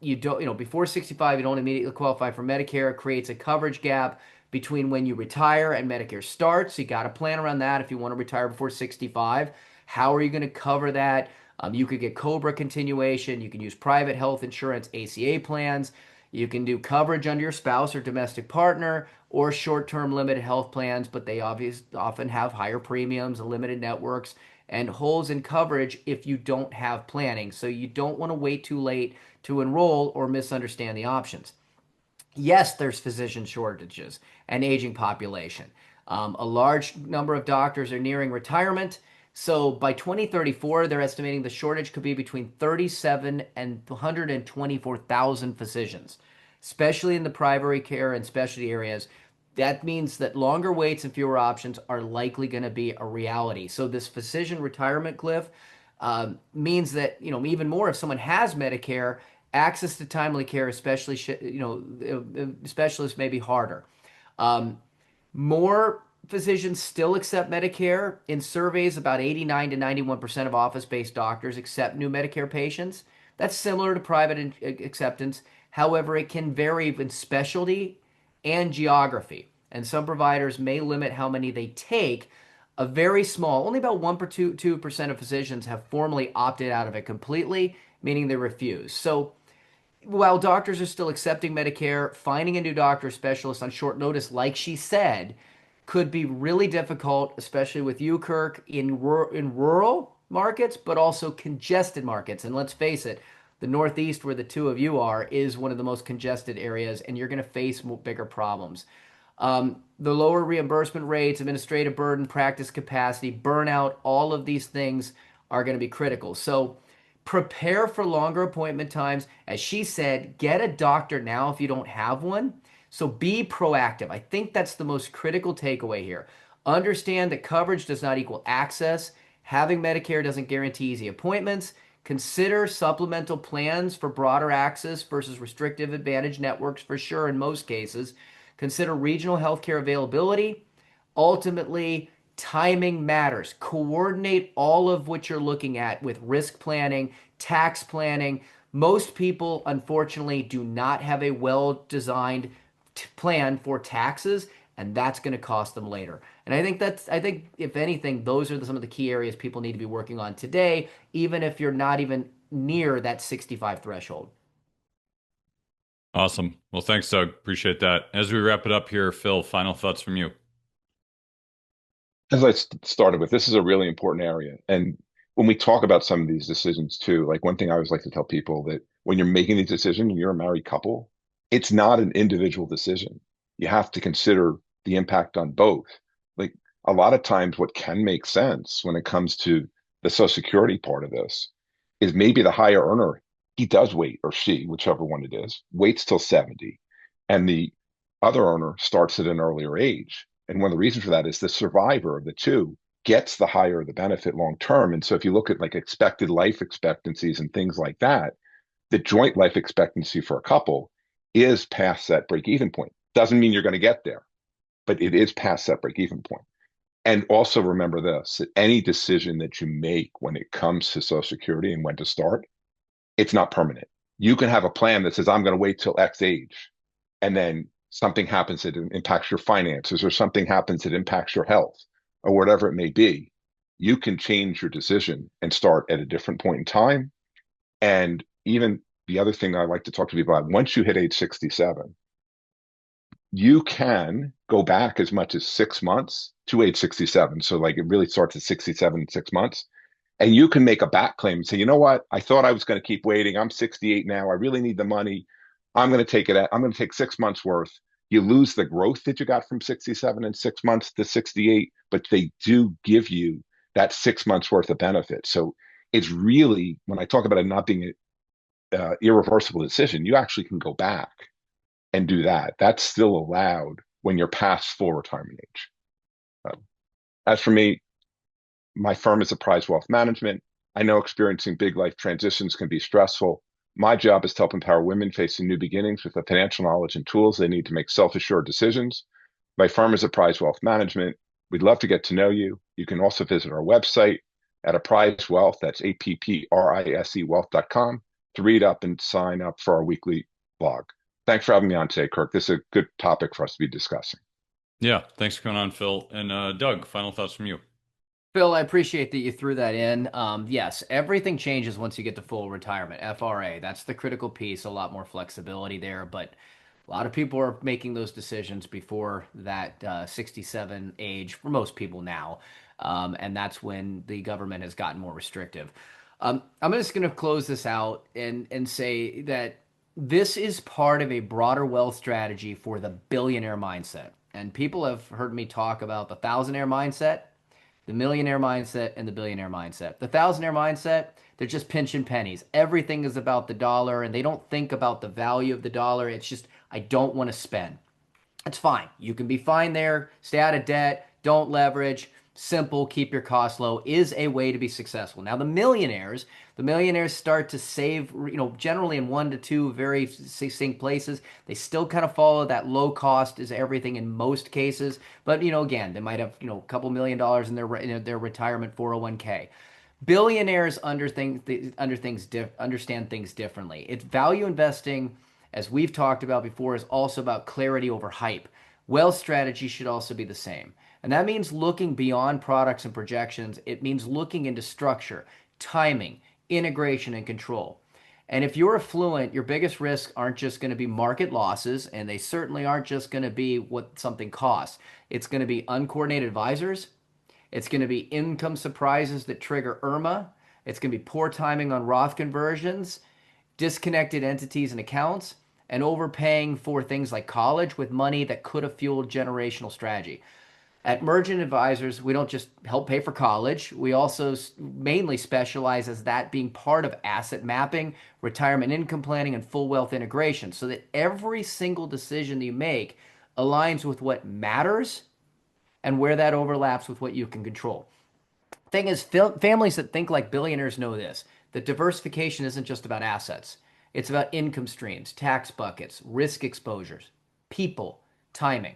You don't, before 65, you don't immediately qualify for Medicare. It creates a coverage gap between when you retire and Medicare starts. So you got to plan around that if you want to retire before 65. How are you going to cover that? You could get COBRA continuation. You can use private health insurance, ACA plans. You can do coverage under your spouse or domestic partner or short-term limited health plans, but they often have higher premiums, limited networks, and holes in coverage if you don't have planning. So you don't want to wait too late to enroll or misunderstand the options. Yes, there's physician shortages and aging population. A large number of doctors are nearing retirement. So by 2034, they're estimating the shortage could be between 37 and 124,000 physicians, especially in the primary care and specialty areas. That means that longer waits and fewer options are likely going to be a reality. So this physician retirement cliff means that, even more if someone has Medicare, access to timely care, especially, specialists may be harder. More physicians still accept Medicare. In surveys, about 89 to 91% of office-based doctors accept new Medicare patients. That's similar to private acceptance. However, it can vary in specialty and geography. And some providers may limit how many they take. A very small, only about 1% of physicians have formally opted out of it completely, meaning they refuse. So while doctors are still accepting Medicare, finding a new doctor or specialist on short notice, like she said, could be really difficult, especially with you, Kirk, in rural markets, but also congested markets. And let's face it, the Northeast, where the two of you are, is one of the most congested areas, and you're going to face bigger problems. The lower reimbursement rates, administrative burden, practice capacity, burnout, all of these things are going to be critical. So prepare for longer appointment times. As she said, get a doctor now if you don't have one. So be proactive. I think that's the most critical takeaway here. Understand that coverage does not equal access. Having Medicare doesn't guarantee easy appointments. Consider supplemental plans for broader access versus restrictive advantage networks for sure in most cases. Consider regional healthcare availability. Ultimately, timing matters. Coordinate all of what you're looking at with risk planning, tax planning. Most people, unfortunately, do not have a well-designed plan for taxes, and that's going to cost them later. And I think if anything, those are some of the key areas people need to be working on today, even if you're not even near that 65 threshold. Awesome. Well, thanks, Doug. Appreciate that. As we wrap it up here, Phil, final thoughts from you. As I started with, this is a really important area. And when we talk about some of these decisions too, like one thing I always like to tell people that when you're making these decisions and you're a married couple, it's not an individual decision. You have to consider the impact on both. Like a lot of times what can make sense when it comes to the Social Security part of this is maybe the higher earner, he does wait, or she, whichever one it is, waits till 70. And the other earner starts at an earlier age. And one of the reasons for that is the survivor of the two gets the higher the benefit long term. And so if you look at like expected life expectancies and things like that, the joint life expectancy for a couple is past that break even point. Doesn't mean you're going to get there, but it is past that break even point. And also remember this, that any decision that you make when it comes to Social Security and when to start, it's not permanent. You can have a plan that says, I'm going to wait till X age, and then something happens that impacts your finances, or something happens that impacts your health, or whatever it may be. You can change your decision and start at a different point in time. And even the other thing I like to talk to people about, once you hit age 67, you can go back as much as 6 months to age 67. So like it really starts at 67 in 6 months. And you can make a back claim and say, you know what? I thought I was going to keep waiting. I'm 68 now. I really need the money. I'm going to take it. I'm going to take 6 months worth. You lose the growth that you got from 67 in 6 months to 68, but they do give you that 6 months worth of benefit. So it's really, when I talk about it not being an irreversible decision, you actually can go back and do that. That's still allowed when you're past full retirement age. As for me, my firm is Apprise Wealth Management. I know experiencing big life transitions can be stressful. My job is to help empower women facing new beginnings with the financial knowledge and tools they need to make self-assured decisions. My firm is Apprise Wealth Management. We'd love to get to know you. You can also visit our website at Apprise Wealth, that's APPRISE wealth.com, to read up and sign up for our weekly blog. Thanks for having me on today, Kirk. This is a good topic for us to be discussing. Yeah, thanks for coming on, Phil. And Doug, final thoughts from you. Phil, I appreciate that you threw that in. Yes, everything changes once you get to full retirement. FRA, that's the critical piece, a lot more flexibility there. But a lot of people are making those decisions before that 67 age for most people now. And that's when the government has gotten more restrictive. I'm just going to close this out and say that this is part of a broader wealth strategy for the billionaire mindset. And people have heard me talk about the thousandaire mindset, the millionaire mindset, and the billionaire mindset. The thousandaire mindset, they're just pinching pennies. Everything is about the dollar, and they don't think about the value of the dollar. It's just, I don't want to spend. It's fine. You can be fine there. Stay out of debt. Don't leverage. Simple, keep your costs low is a way to be successful. Now, the millionaires start to save, generally in 1 to 2 very succinct places. They still kind of follow that low cost is everything in most cases. But, again, they might have, a couple $1 million in their retirement 401k. Billionaires understand things differently. It's value investing, as we've talked about before, is also about clarity over hype. Wealth strategy should also be the same. And that means looking beyond products and projections. It means looking into structure, timing, integration, and control. And if you're affluent, your biggest risks aren't just going to be market losses, and they certainly aren't just going to be what something costs. It's going to be uncoordinated advisors. It's going to be income surprises that trigger IRMA. It's going to be poor timing on Roth conversions, disconnected entities and accounts, and overpaying for things like college with money that could have fueled generational strategy. At Mergent Advisors, we don't just help pay for college. We also mainly specialize as that being part of asset mapping, retirement income planning, and full wealth integration, so that every single decision you make aligns with what matters and where that overlaps with what you can control. Thing is, families that think like billionaires know this, that diversification isn't just about assets. It's about income streams, tax buckets, risk exposures, people, timing.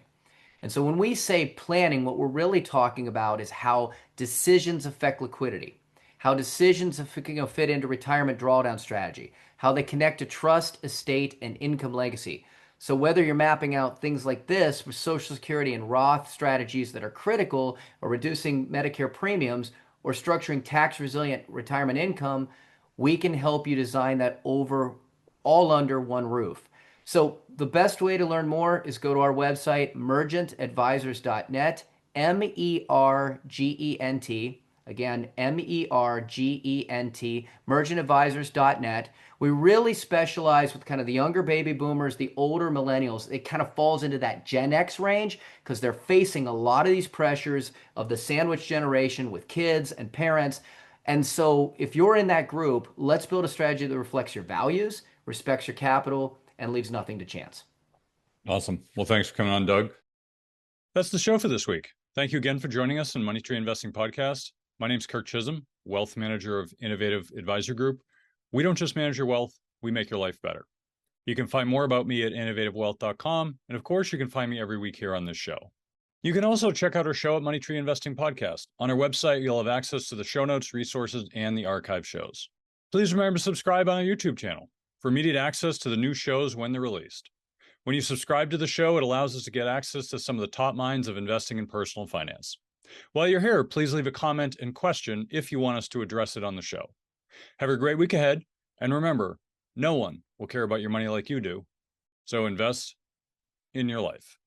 And so when we say planning, what we're really talking about is how decisions affect liquidity, how decisions fit into retirement drawdown strategy, how they connect to trust, estate, and income legacy. So whether you're mapping out things like this with Social Security and Roth strategies that are critical, or reducing Medicare premiums, or structuring tax-resilient retirement income, we can help you design that all under one roof. So the best way to learn more is go to our website, mergentadvisors.net, MERGENT Again, MERGENT, merchantadvisors.net. We really specialize with kind of the younger baby boomers, the older millennials. It kind of falls into that Gen X range because they're facing a lot of these pressures of the sandwich generation with kids and parents. And so if you're in that group, let's build a strategy that reflects your values, respects your capital, and leaves nothing to chance. Awesome. Well, thanks for coming on, Doug. That's the show for this week. Thank you again for joining us on Money Tree Investing Podcast. My name's Kirk Chisholm, wealth manager of Innovative Advisor Group. We don't just manage your wealth, we make your life better. You can find more about me at innovativewealth.com. And of course, you can find me every week here on this show. You can also check out our show at Money Tree Investing Podcast. On our website, you'll have access to the show notes, resources, and the archive shows. Please remember to subscribe on our YouTube channel for immediate access to the new shows when they're released. When you subscribe to the show, it allows us to get access to some of the top minds of investing in personal finance. While you're here, please leave a comment and question if you want us to address it on the show. Have a great week ahead, and remember, no one will care about your money like you do, so invest in your life.